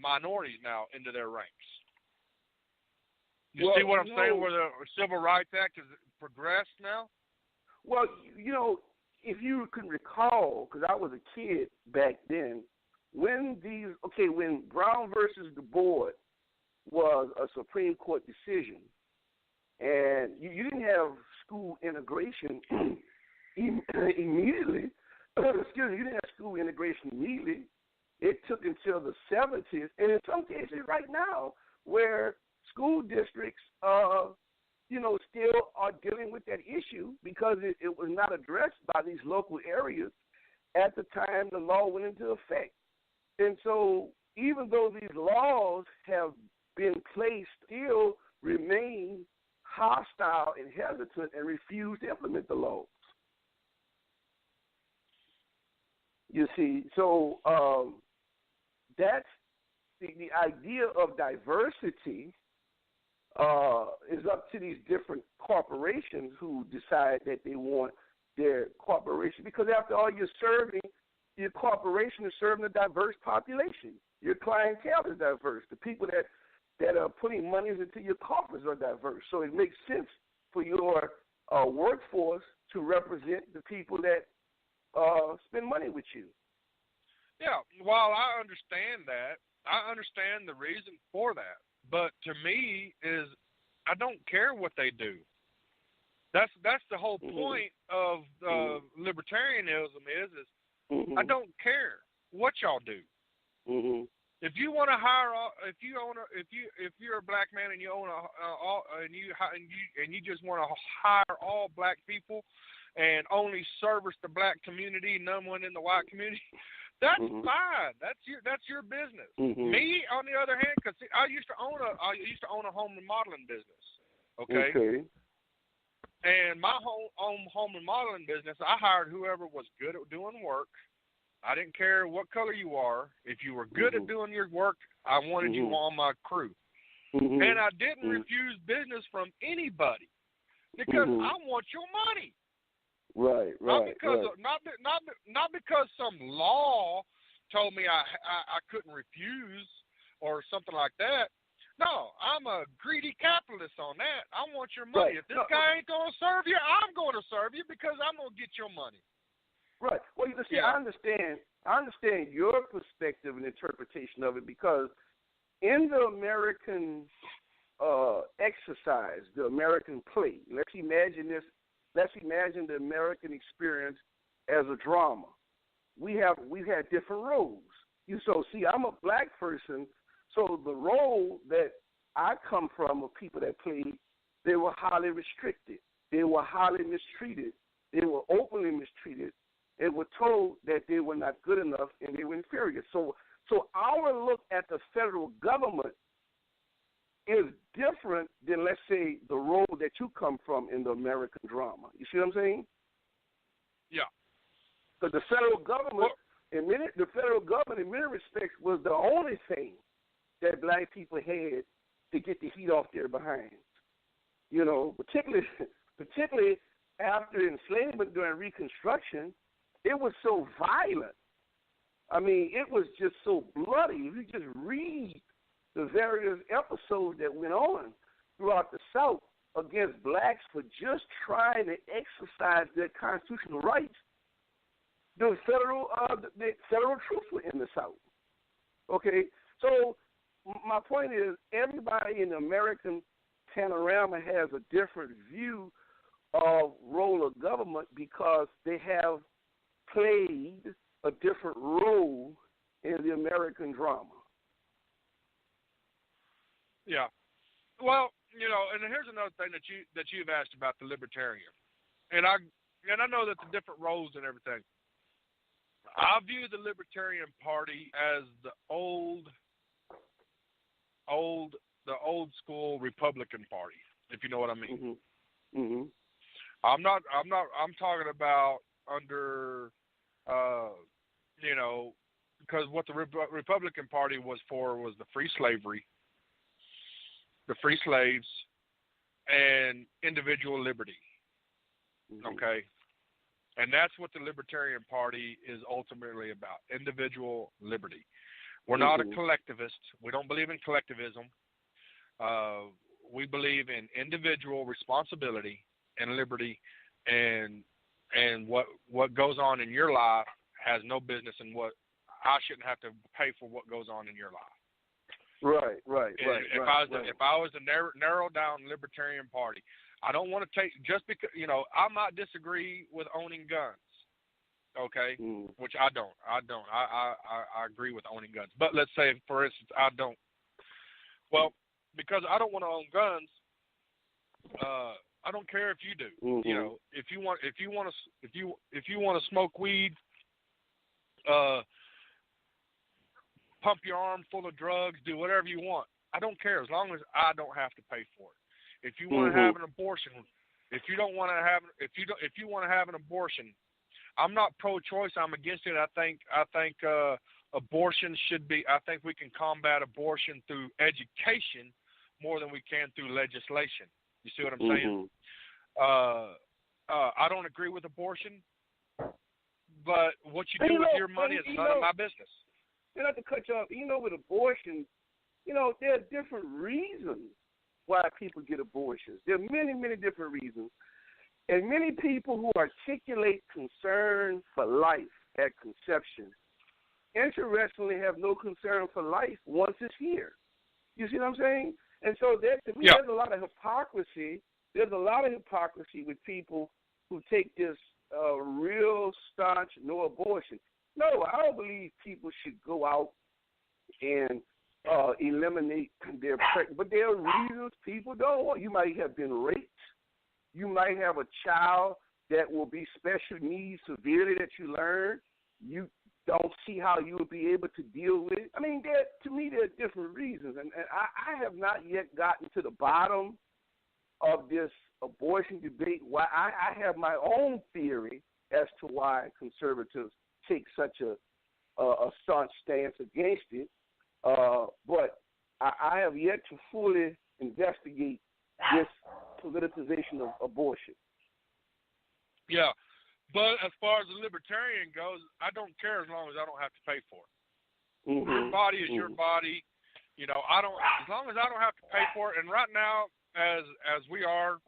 minorities now into their ranks. See what I'm saying? Where the Civil Rights Act has progressed now? Well, if you can recall, because I was a kid back then, when Brown versus Du Bois was a Supreme Court decision, and you didn't have school integration immediately. You didn't have school integration immediately. It took until the 70s, and in some cases right now, where school districts, still are dealing with that issue because it was not addressed by these local areas at the time the law went into effect. And so even though these laws have been placed, still remain hostile and hesitant and refuse to implement the laws. You see, so that's the idea of diversity is up to these different corporations who decide that they want their corporation, because after all, your corporation is serving a diverse population. Your clientele is diverse. The people that are putting monies into your coffers are diverse. So it makes sense for your workforce to represent the people that spend money with you. Yeah, while I understand that, I understand the reason for that, but to me is I don't care what they do. That's the whole point of libertarianism is I don't care what y'all do. If you want to hire, if you're a black man and you own and you just want to hire all black people and only service the black community, none one in the white community, that's fine. That's your business. Me, on the other hand, because I used to own a home remodeling business. Okay. And my home remodeling business, I hired whoever was good at doing work. I didn't care what color you are. If you were good at doing your work, I wanted you on my crew. And I didn't refuse business from anybody because I want your money. Right. Not because some law told me I couldn't refuse or something like that. No, I'm a greedy capitalist on that. I want your money. If this guy ain't going to serve you, I'm going to serve you because I'm going to get your money. Right. Well, you see, I understand your perspective and interpretation of it because in the American exercise, the American play, let's imagine the American experience as a drama. We've had different roles. See, I'm a black person. So the role that I come from of people that played, they were highly restricted. They were highly mistreated. They were openly mistreated and were told that they were not good enough and they were inferior. So our look at the federal government is different than, let's say, the role that you come from in the American drama. You see what I'm saying? Yeah. Because the federal government, in many respects, was the only thing that black people had to get the heat off their behinds. Particularly after enslavement during Reconstruction, it was so violent. I mean, it was just so bloody. If you just read the various episodes that went on throughout the South against blacks for just trying to exercise their constitutional rights, the federal troops were in the South. Okay, so my point is, everybody in the American panorama has a different view of role of government because they have played a different role in the American drama. Yeah. Well, and here's another thing that you've asked about the Libertarian, and I know that the different roles and everything. I view the Libertarian Party as the old school Republican Party, if you know what I mean. I'm talking about under, because what the Republican Party was for was the free slavery, the free slaves, and individual liberty. Okay? And that's what the Libertarian Party is ultimately about, individual liberty. We're not a collectivist. We don't believe in collectivism. We believe in individual responsibility and liberty, and what goes on in your life has no business in what I shouldn't have to pay for what goes on in your life. Right. If I was to narrow down Libertarian Party, I don't want to take just because I might disagree with owning guns. Okay, which I don't. I agree with owning guns, but let's say, for instance, I don't. Well, because I don't want to own guns, I don't care if you do. If you want to smoke weed, pump your arm full of drugs, do whatever you want. I don't care as long as I don't have to pay for it. If you want to have an abortion, if you want to have an abortion, I'm not pro-choice. I'm against it. I think abortion should be. I think we can combat abortion through education more than we can through legislation. You see what I'm saying? I don't agree with abortion, but what you do with your money is none of my business. Not to cut you off. With abortion, there are different reasons why people get abortions. There are many, many different reasons. And many people who articulate concern for life at conception interestingly, have no concern for life once it's here. You see what I'm saying? And so to me, there's a lot of hypocrisy. There's a lot of hypocrisy with people who take this real staunch no abortion. No, I don't believe people should go out and eliminate their pregnancy. But there are reasons people don't want. You might have been raped. You might have a child that will be special needs severely that you learn. You don't see how you would be able to deal with it. I mean, to me, there are different reasons. And I have not yet gotten to the bottom of this abortion debate. Why I have my own theory as to why conservatives take such a staunch stance against it. But I have yet to fully investigate this politicization of abortion. Yeah, but as far as the libertarian goes, I don't care as long as I don't have to pay for it. Mm-hmm. Your body is your body. You know, as long as I don't have to pay for it. And right now, as we're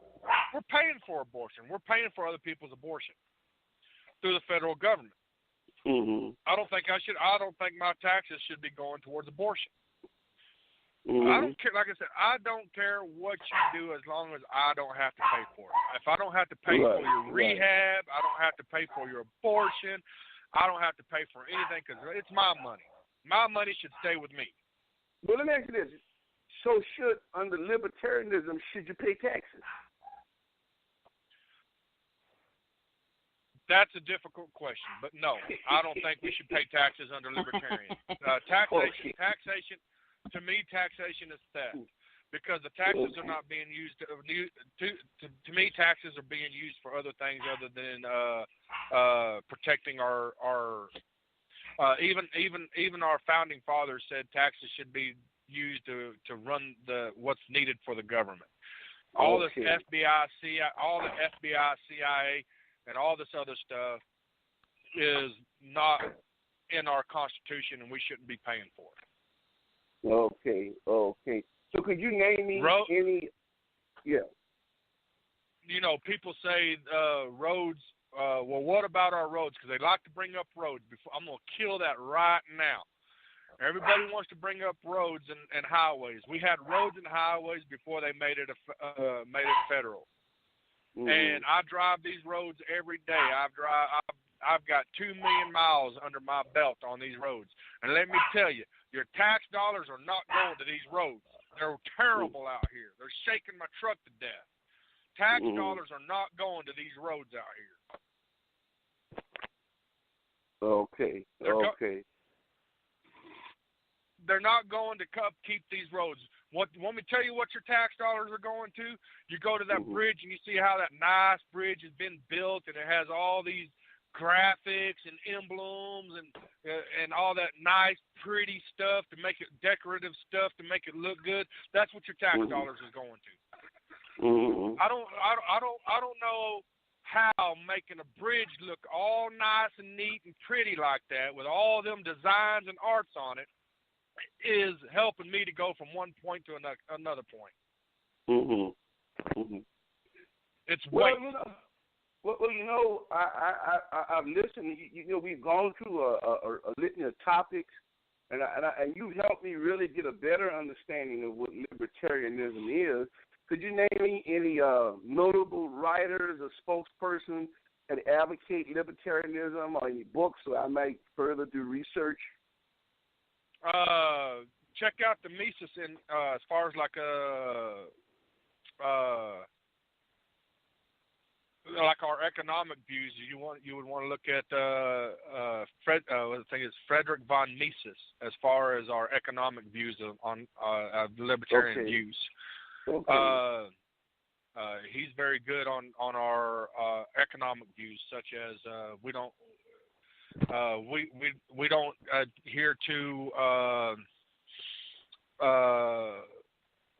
paying for abortion. We're paying for other people's abortion through the federal government. Mm-hmm. I don't think my taxes should be going towards abortion. Mm-hmm. I don't care. Like I said, I don't care what you do as long as I don't have to pay for it. If I don't have to pay for your rehab, I don't have to pay for your abortion. I don't have to pay for anything because it's my money. My money should stay with me. Well, let me ask you this. So under libertarianism, should you pay taxes? That's a difficult question, but no, I don't think we should pay taxes under libertarian. Taxation, to me, taxation is theft because the taxes are not being used. To me, taxes are being used for other things other than protecting our even our founding fathers said taxes should be used to run what's needed for the government. All this FBI, CIA, and all this other stuff is not in our Constitution, and we shouldn't be paying for it. Okay. So could you name me any? Yeah. You know, people say roads. Well, what about our roads? Because they like to bring up roads. I'm going to kill that right now. Everybody wants to bring up roads and highways. We had roads and highways before they made it federal. Mm-hmm. And I drive these roads every day. I've got 2 million miles under my belt on these roads. And let me tell you, your tax dollars are not going to these roads. They're terrible out here. They're shaking my truck to death. Tax dollars are not going to these roads out here. Okay. They're not going to keep these roads. Want me to tell you what your tax dollars are going to? You go to that bridge and you see how that nice bridge has been built, and it has all these graphics and emblems and all that nice, pretty stuff to make it decorative stuff to make it look good. That's what your tax dollars is going to. Mm-hmm. I don't know how making a bridge look all nice and neat and pretty like that with all them designs and arts on it is helping me to go from one point to another point. It's well, I've listened. We've gone through a litany of topics, and you've helped me really get a better understanding of what libertarianism is. Could you name me any notable writers or spokespersons that advocate libertarianism, or any books so I might further do research? Check out the Mises in as far as like our economic views. You would want to look at Frederick von Mises as far as our economic views on libertarian views. Okay. He's very good on our economic views, such as we don't adhere to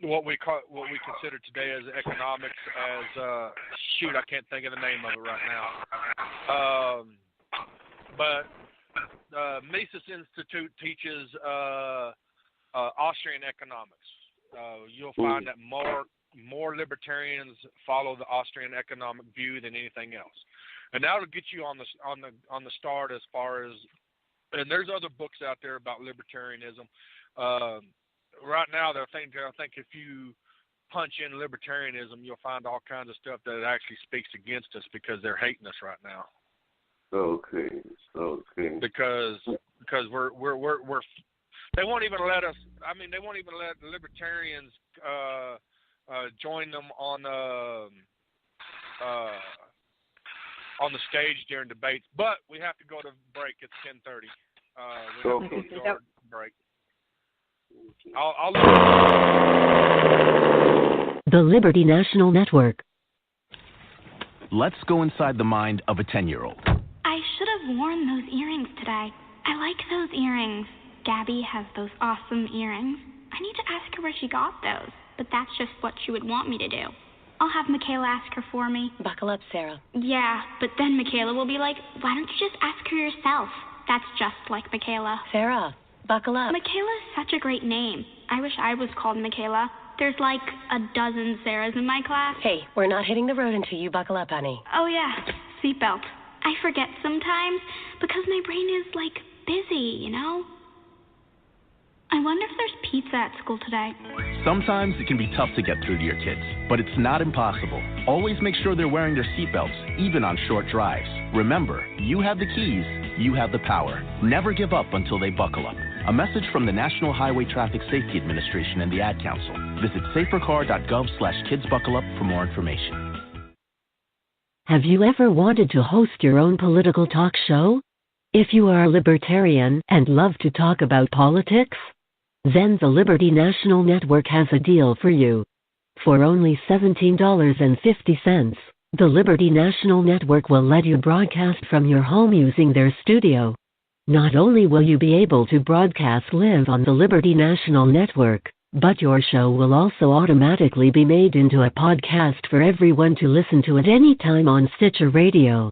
what we consider today as economics as I can't think of the name of it right now. But Mises Institute teaches Austrian economics. You'll find that more libertarians follow the Austrian economic view than anything else. And that'll get you on the start as far as And there's other books out there about libertarianism. Right now, I think if you punch in libertarianism, you'll find all kinds of stuff that actually speaks against us because they're hating us right now. Okay. Because we're they won't even let us. I mean, they won't even let the libertarians join them on the stage during debates. But we have to go to break. It's 10:30. We have to go to our break. The Liberty National Network. Let's go inside the mind of a 10-year-old. I should have worn those earrings today. I like those earrings. Gabby has those awesome earrings. I need to ask her where she got those, but that's just what she would want me to do. I'll have Michaela ask her for me. Buckle up, Sarah. Yeah, but then Michaela will be like, why don't you just ask her yourself? That's just like Michaela. Sarah, buckle up. Michaela's such a great name. I wish I was called Michaela. There's like a dozen Sarahs in my class. Hey, we're not hitting the road until you buckle up, honey. Oh yeah, seatbelt. I forget sometimes because my brain is like busy, you know? I wonder if there's pizza at school today. Sometimes it can be tough to get through to your kids, but it's not impossible. Always make sure they're wearing their seatbelts, even on short drives. Remember, you have the keys, you have the power. Never give up until they buckle up. A message from the National Highway Traffic Safety Administration and the Ad Council. Visit safercar.gov/kidsbuckleup for more information. Have you ever wanted to host your own political talk show? If you are a libertarian and love to talk about politics, then the Liberty National Network has a deal for you. For only $17.50, the Liberty National Network will let you broadcast from your home using their studio. Not only will you be able to broadcast live on the Liberty National Network, but your show will also automatically be made into a podcast for everyone to listen to at any time on Stitcher Radio.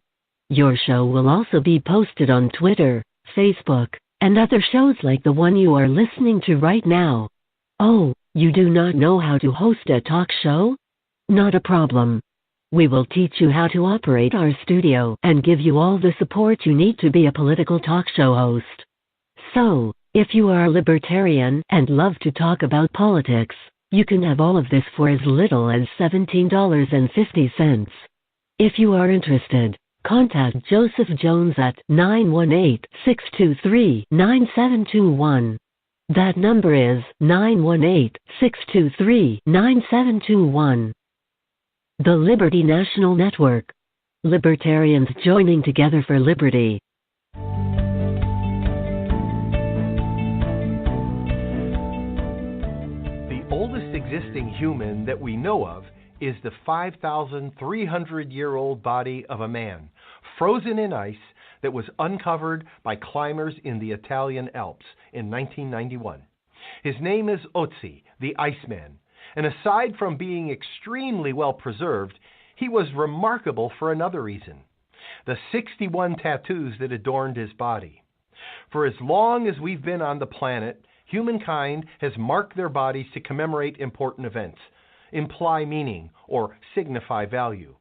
Your show will also be posted on Twitter, Facebook, and other shows like the one you are listening to right now. Oh, you do not know how to host a talk show? Not a problem. We will teach you how to operate our studio and give you all the support you need to be a political talk show host. So, if you are a libertarian and love to talk about politics, you can have all of this for as little as $17.50. If you are interested, contact Joseph Jones at 918-623-9721. That number is 918-623-9721. The Liberty National Network. Libertarians joining together for liberty. The oldest existing human that we know of is the 5,300-year-old body of a man, frozen in ice, that was uncovered by climbers in the Italian Alps in 1991. His name is Ötzi, the Iceman, and aside from being extremely well preserved, he was remarkable for another reason: the 61 tattoos that adorned his body. For as long as we've been on the planet, humankind has marked their bodies to commemorate important events, imply meaning, or signify value.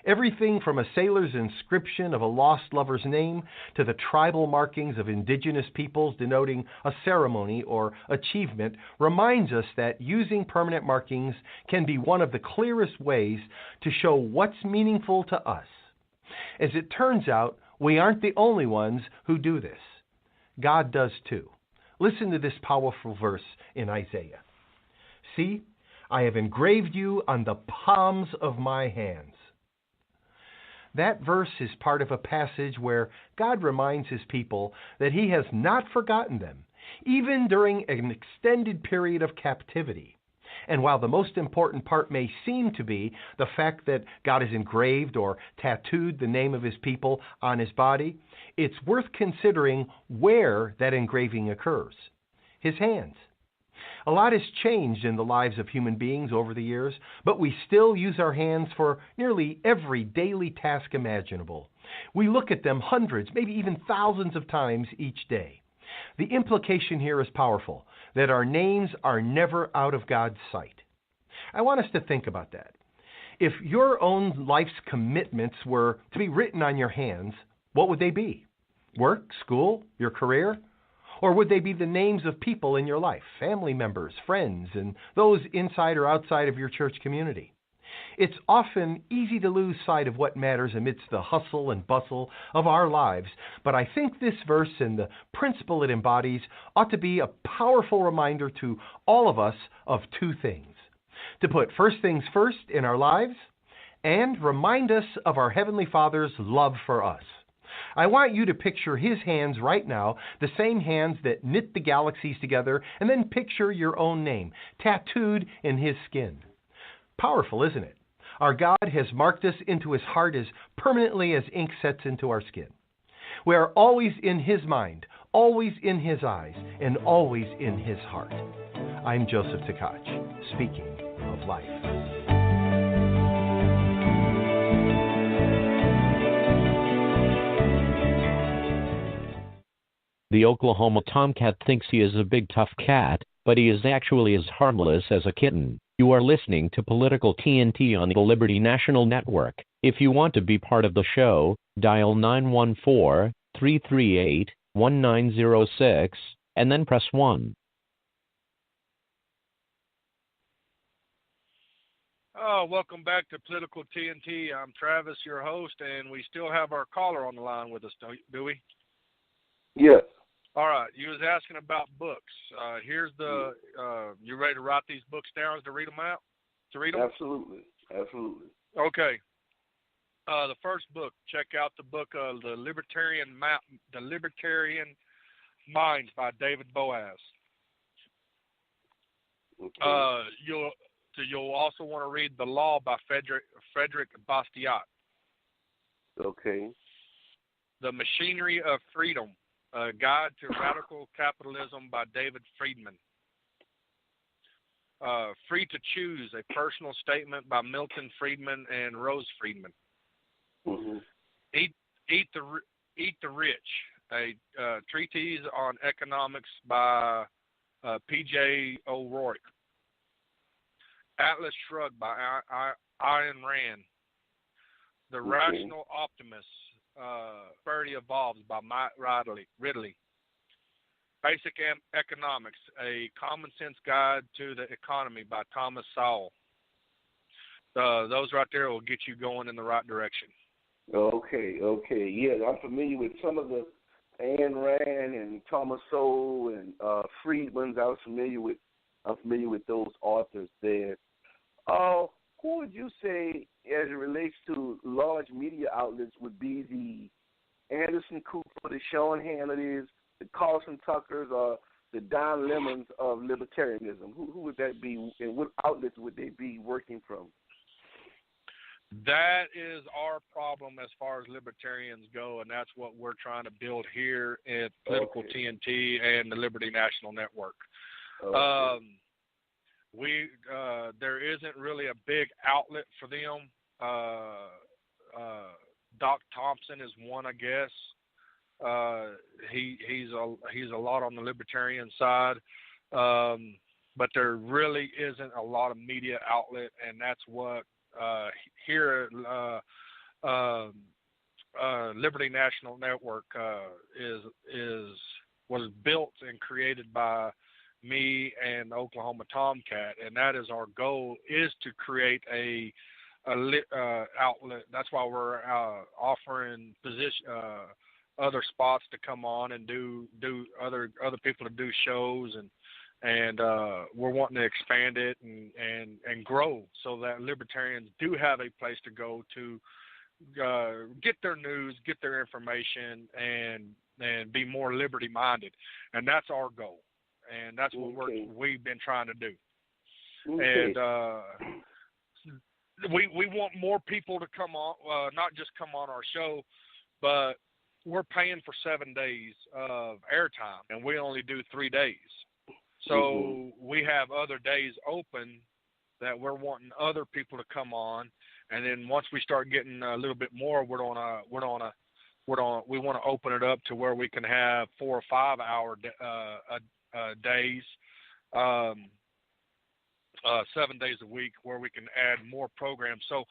Everything from a sailor's inscription of a lost lover's name to the tribal markings of indigenous peoples denoting a ceremony or achievement reminds us that using permanent markings can be one of the clearest ways to show what's meaningful to us. As it turns out, we aren't the only ones who do this. God does too. Listen to this powerful verse in Isaiah. See, I have engraved you on the palms of my hands. That verse is part of a passage where God reminds his people that he has not forgotten them, even during an extended period of captivity. And while the most important part may seem to be the fact that God has engraved or tattooed the name of his people on his body, it's worth considering where that engraving occurs: his hands. A lot has changed in the lives of human beings over the years, but we still use our hands for nearly every daily task imaginable. We look at them hundreds, maybe even thousands of times each day. The implication here is powerful, that our names are never out of God's sight. I want us to think about that. If your own life's commitments were to be written on your hands, what would they be? Work, school, your career? Or would they be the names of people in your life, family members, friends, and those inside or outside of your church community? It's often easy to lose sight of what matters amidst the hustle and bustle of our lives, but I think this verse and the principle it embodies ought to be a powerful reminder to all of us of two things: to put first things first in our lives and remind us of our Heavenly Father's love for us. I want you to picture His hands right now, the same hands that knit the galaxies together, and then picture your own name, tattooed in His skin. Powerful, isn't it? Our God has marked us into His heart as permanently as ink sets into our skin. We are always in His mind, always in His eyes, and always in His heart. I'm Joseph Tkach, speaking of life. The Oklahoma Tomcat thinks he is a big tough cat, but he is actually as harmless as a kitten. You are listening to Political TNT on the Liberty National Network. If you want to be part of the show, dial 914-338-1906 and then press 1. Welcome back to Political TNT. I'm Travis, your host, and we still have our caller on the line with us, do we? Yes. All right. You was asking about books. Here's the. You ready to write these books down to read them out? To read them? Absolutely. Absolutely. Okay. The first book. Check out the book, The Libertarian Minds by David Boaz. Okay. You'll also want to read The Law by Frederick Bastiat. Okay. The Machinery of Freedom. A Guide to Radical Capitalism by David Friedman. Free to Choose, a Personal Statement by Milton Friedman and Rose Friedman. Mm-hmm. Eat the Rich, a treatise on economics by P.J. O'Rourke. Atlas Shrugged by Ayn Rand. The Rational Optimist, Prosperity Evolves by Mike Ridley. Basic Economics, a Common Sense Guide to the Economy by Thomas Sowell. Those right there will get you going in the right direction. Okay. Yeah, I'm familiar with some of the Ayn Rand and Thomas Sowell and Friedman's. I'm familiar with those authors there. Who would you say, as it relates to large media outlets, would be the Anderson Cooper, the Sean Hannitys, the Carlson Tuckers, or the Don Lemons of libertarianism? Who would that be, and what outlets would they be working from? That is our problem as far as libertarians go, and that's what we're trying to build here at Political TNT and the Liberty National Network. Okay. There isn't really a big outlet for them. Doc Thompson is one, I guess. He's a lot on the libertarian side, but there really isn't a lot of media outlet, and that's what here Liberty National Network was built and created by me and the Oklahoma Tomcat, and that is our goal, is to create a outlet. That's why we're offering other spots to come on and do other people to do shows, and we're wanting to expand it and grow so that libertarians do have a place to go to get their news, get their information, and be more liberty minded, and that's our goal. And that's what we've been trying to do. Okay. And we want more people to come on, not just come on our show, but we're paying for 7 days of airtime, and we only do 3 days. So we have other days open that we're wanting other people to come on, and then once we start getting a little bit more, we want to open it up to where we can have 4 or 5 hour days, 7 days a week, where we can add more programs. So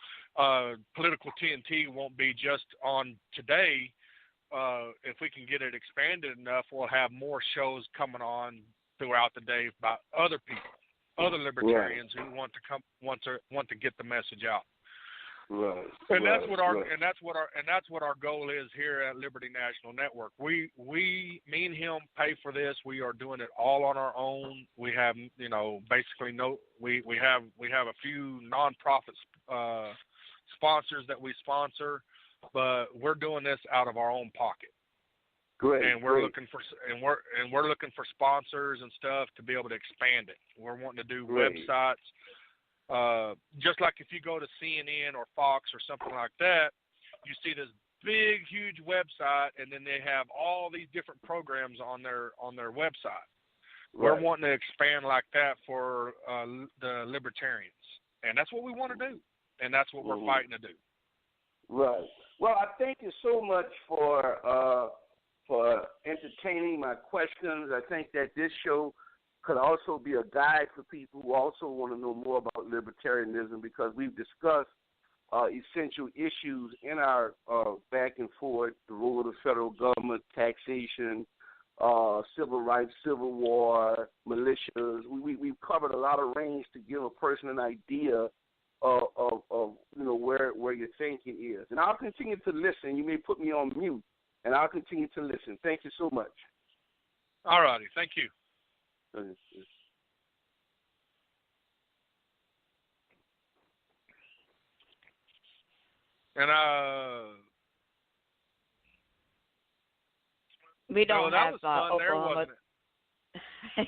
Political TNT won't be just on today, if we can get it expanded enough, we'll have more shows coming on throughout the day by other people, other libertarians who want to get the message out. Right. And that's what our goal is here at Liberty National Network. Me and him pay for this. We are doing it all on our own. We have, basically we have a few nonprofit sponsors that we sponsor, but we're doing this out of our own pocket. Great. And we're looking for sponsors and stuff to be able to expand it. We're wanting to do websites. Just like if you go to CNN or Fox or something like that, you see this big, huge website, and then they have all these different programs on their website. Right. We're wanting to expand like that for the libertarians, and that's what we want to do, and that's what we're fighting to do. Right. Well, I thank you so much for entertaining my questions. I think that this show could also be a guide for people who also want to know more about libertarianism, because we've discussed essential issues in our back and forth: the role of the federal government, taxation, civil rights, civil war, militias. We've covered a lot of range to give a person an idea of where your thinking is. And I'll continue to listen. You may put me on mute, and I'll continue to listen. Thank you so much. All righty. Thank you. And we don't that have was fun Oklahoma. there, wasn't it?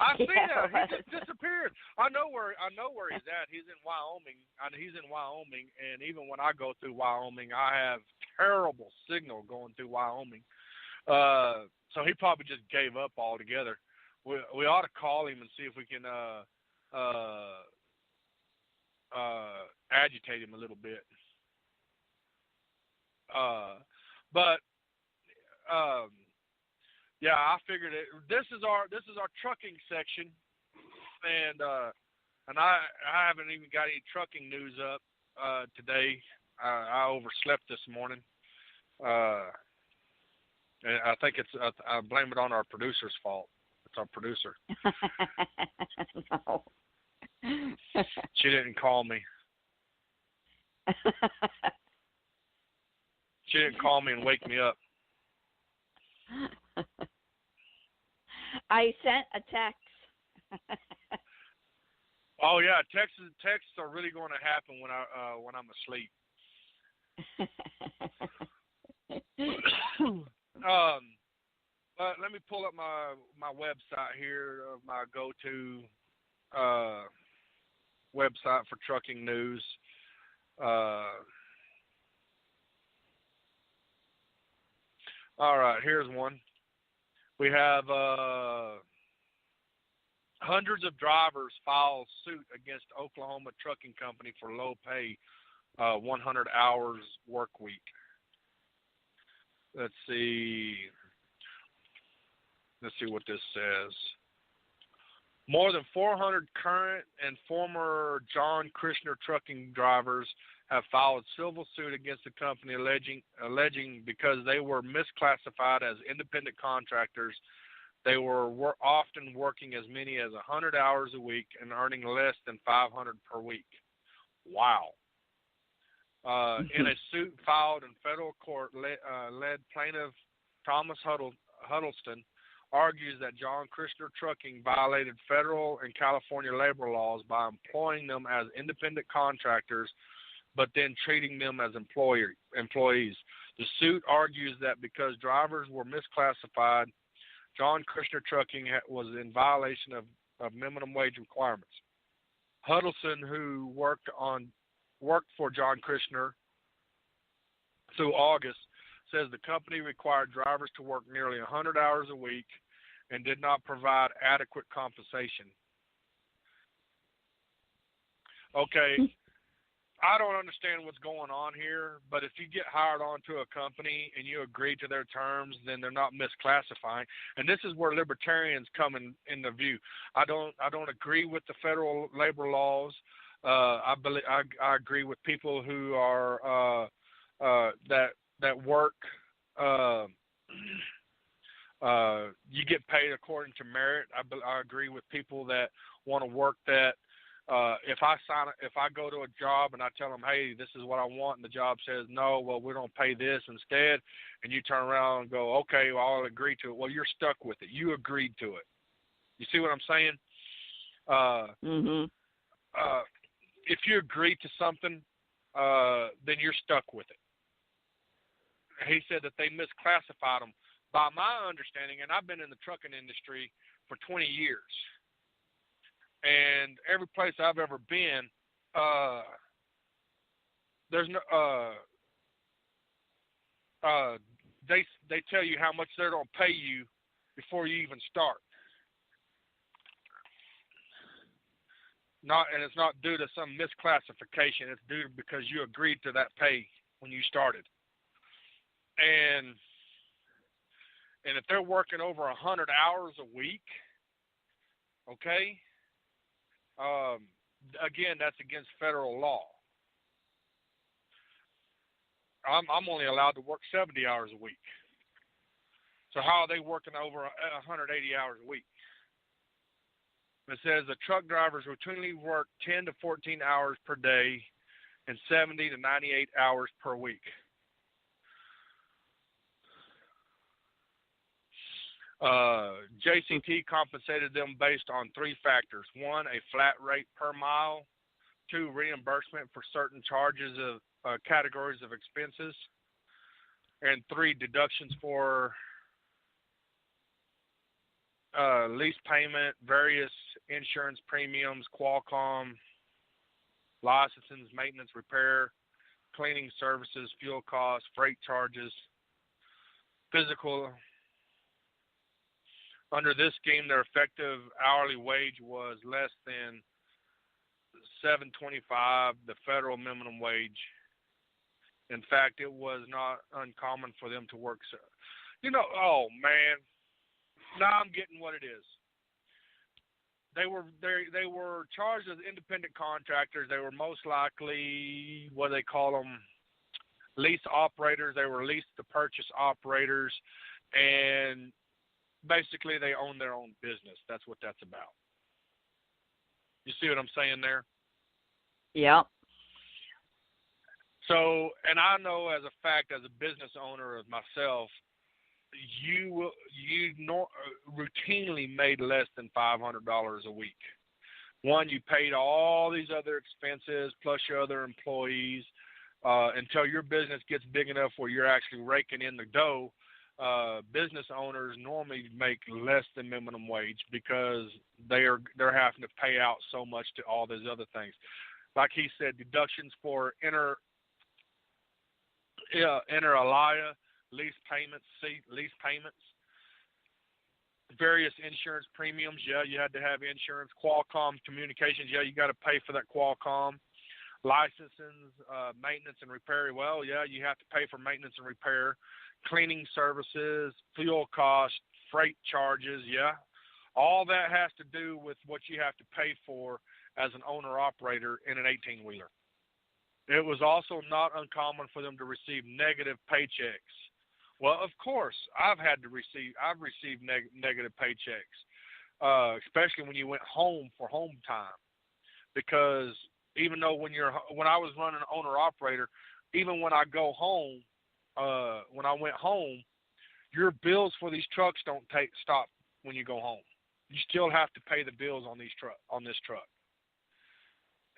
I see that. He just disappeared. I know where he's at. He's in Wyoming. And even when I go through Wyoming, I have terrible signal going through Wyoming. So he probably just gave up altogether. We ought to call him and see if we can agitate him a little bit. Yeah, I figured it. This is our trucking section, and I haven't even got any trucking news up today. I overslept this morning. And I think I blame it on our producer's fault. It's our producer. No. She didn't call me. She didn't call me and wake me up. I sent a text. Oh yeah, texts are really going to happen when I'm asleep. But let me pull up my website here, my go-to website for trucking news. All right, here's one. We have hundreds of drivers file suit against Oklahoma Trucking Company for low pay, 100 hours work week. Let's see what this says. More than 400 current and former John Krishner trucking drivers have filed civil suit against the company alleging because they were misclassified as independent contractors, they were often working as many as 100 hours a week and earning less than $500 per week. Wow. In a suit filed in federal court, led plaintiff Thomas Huddleston argues that John Krishner Trucking violated federal and California labor laws by employing them as independent contractors, but then treating them as employees. The suit argues that because drivers were misclassified, John Krishner Trucking was in violation of minimum wage requirements. Huddleston, who worked for John Krishner through August, says the company required drivers to work nearly 100 hours a week and did not provide adequate compensation. Okay, I don't understand what's going on here, but if you get hired onto a company and you agree to their terms, then they're not misclassifying. And this is where libertarians come in the view. I don't agree with the federal labor laws. I agree with people who are that work you get paid according to merit. I agree with people that want to work that. If I go to a job and I tell them, hey, this is what I want, and the job says no, well, we're going to pay this instead, and you turn around and go, okay, well, I'll agree to it. Well, you're stuck with it. You agreed to it. You see what I'm saying? If you agree to something, then you're stuck with it. He said that they misclassified them. By my understanding, and I've been in the trucking industry for 20 years, and every place I've ever been, there's no they tell you how much they're going to pay you before you even start. And it's not due to some misclassification. It's due because you agreed to that pay when you started. And if they're working over 100 hours a week, okay, again, that's against federal law. I'm only allowed to work 70 hours a week. So how are they working over 180 hours a week? It says the truck drivers routinely work 10 to 14 hours per day and 70 to 98 hours per week. JCT compensated them based on three factors. 1, a flat rate per mile. 2, reimbursement for certain charges of categories of expenses. And 3, deductions for lease payment, various insurance premiums, Qualcomm, licenses, maintenance, repair, cleaning services, fuel costs, freight charges, physical. Under this scheme, their effective hourly wage was less than $7.25, the federal minimum wage. In fact, it was not uncommon for them to work. Oh man, now I'm getting what it is. They were charged as independent contractors. They were most likely what they call them, lease operators. They were lease to purchase operators, and basically they own their own business. That's what that's about. You see what I'm saying there? Yeah. So, and I know as a fact, as a business owner of myself, you routinely made less than $500 a week. One, you paid all these other expenses plus your other employees until your business gets big enough where you're actually raking in the dough. Business owners normally make less than minimum wage because they're having to pay out so much to all these other things. Like he said, deductions for inter alia, lease payments, various insurance premiums. Yeah, you had to have insurance. Qualcomm communications. Yeah, you got to pay for that Qualcomm. Licenses, maintenance and repair. Well, yeah, you have to pay for maintenance and repair. Cleaning services, fuel costs, freight charges. Yeah, all that has to do with what you have to pay for as an owner-operator in an 18-wheeler. It was also not uncommon for them to receive negative paychecks. Well, of course, I've received negative paychecks, especially when you went home for home time. Because even though when I was running an owner-operator, even when I go home, when I went home, your bills for these trucks don't stop when you go home. You still have to pay the bills on this truck.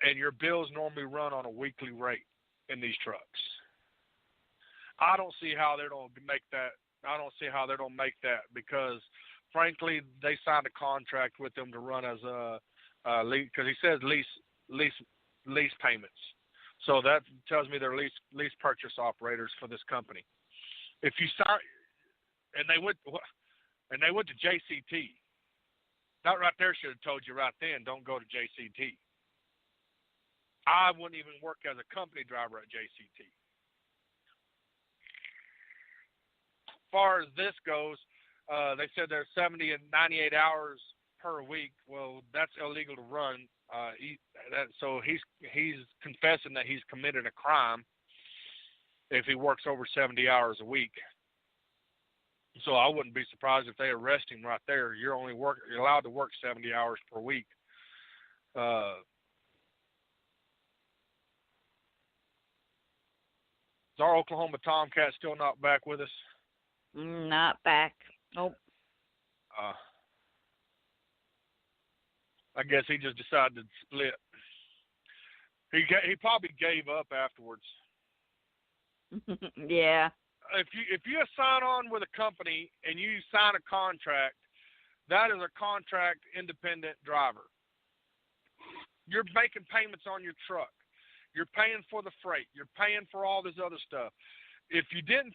And your bills normally run on a weekly rate in these trucks. I don't see how they don't make that. I don't see how they don't make that because, frankly, they signed a contract with them to run as a lease, because he says lease payments. So that tells me they're lease purchase operators for this company. If you start, and they went to JCT. That right there should have told you right then, don't go to JCT. I wouldn't even work as a company driver at JCT. As far as this goes, they said there's 70 and 98 hours per week. Well, that's illegal to run. So he's confessing that he's committed a crime if he works over 70 hours a week. So I wouldn't be surprised if they arrest him right there. You're allowed to work 70 hours per week. Is our Oklahoma Tomcat still not back with us? Not back. Nope. I guess he just decided to split. He probably gave up afterwards. Yeah. If you sign on with a company and you sign a contract, that is a contract independent driver. You're making payments on your truck. You're paying for the freight. You're paying for all this other stuff. If you didn't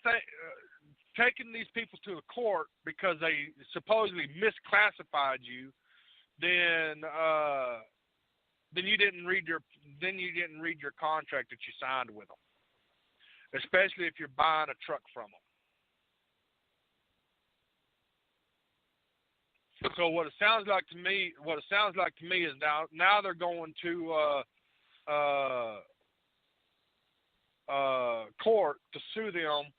taking these people to the court because they supposedly misclassified you, then you didn't read your contract that you signed with them. Especially if you're buying a truck from them. So what it sounds like to me is now they're going to court to sue them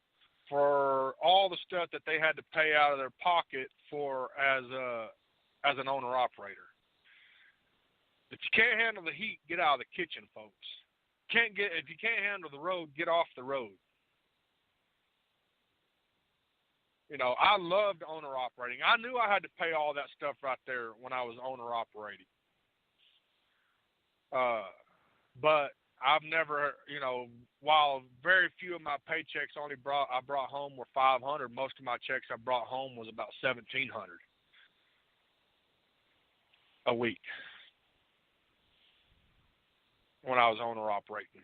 for all the stuff that they had to pay out of their pocket for as an owner operator. If you can't handle the heat, get out of the kitchen, folks. If you can't handle the road, get off the road. You know, I loved owner operating. I knew I had to pay all that stuff right there when I was owner operating. But I've never, you know, while very few of my paychecks I brought home were $500, most of my checks I brought home was about $1,700 a week when I was owner operating.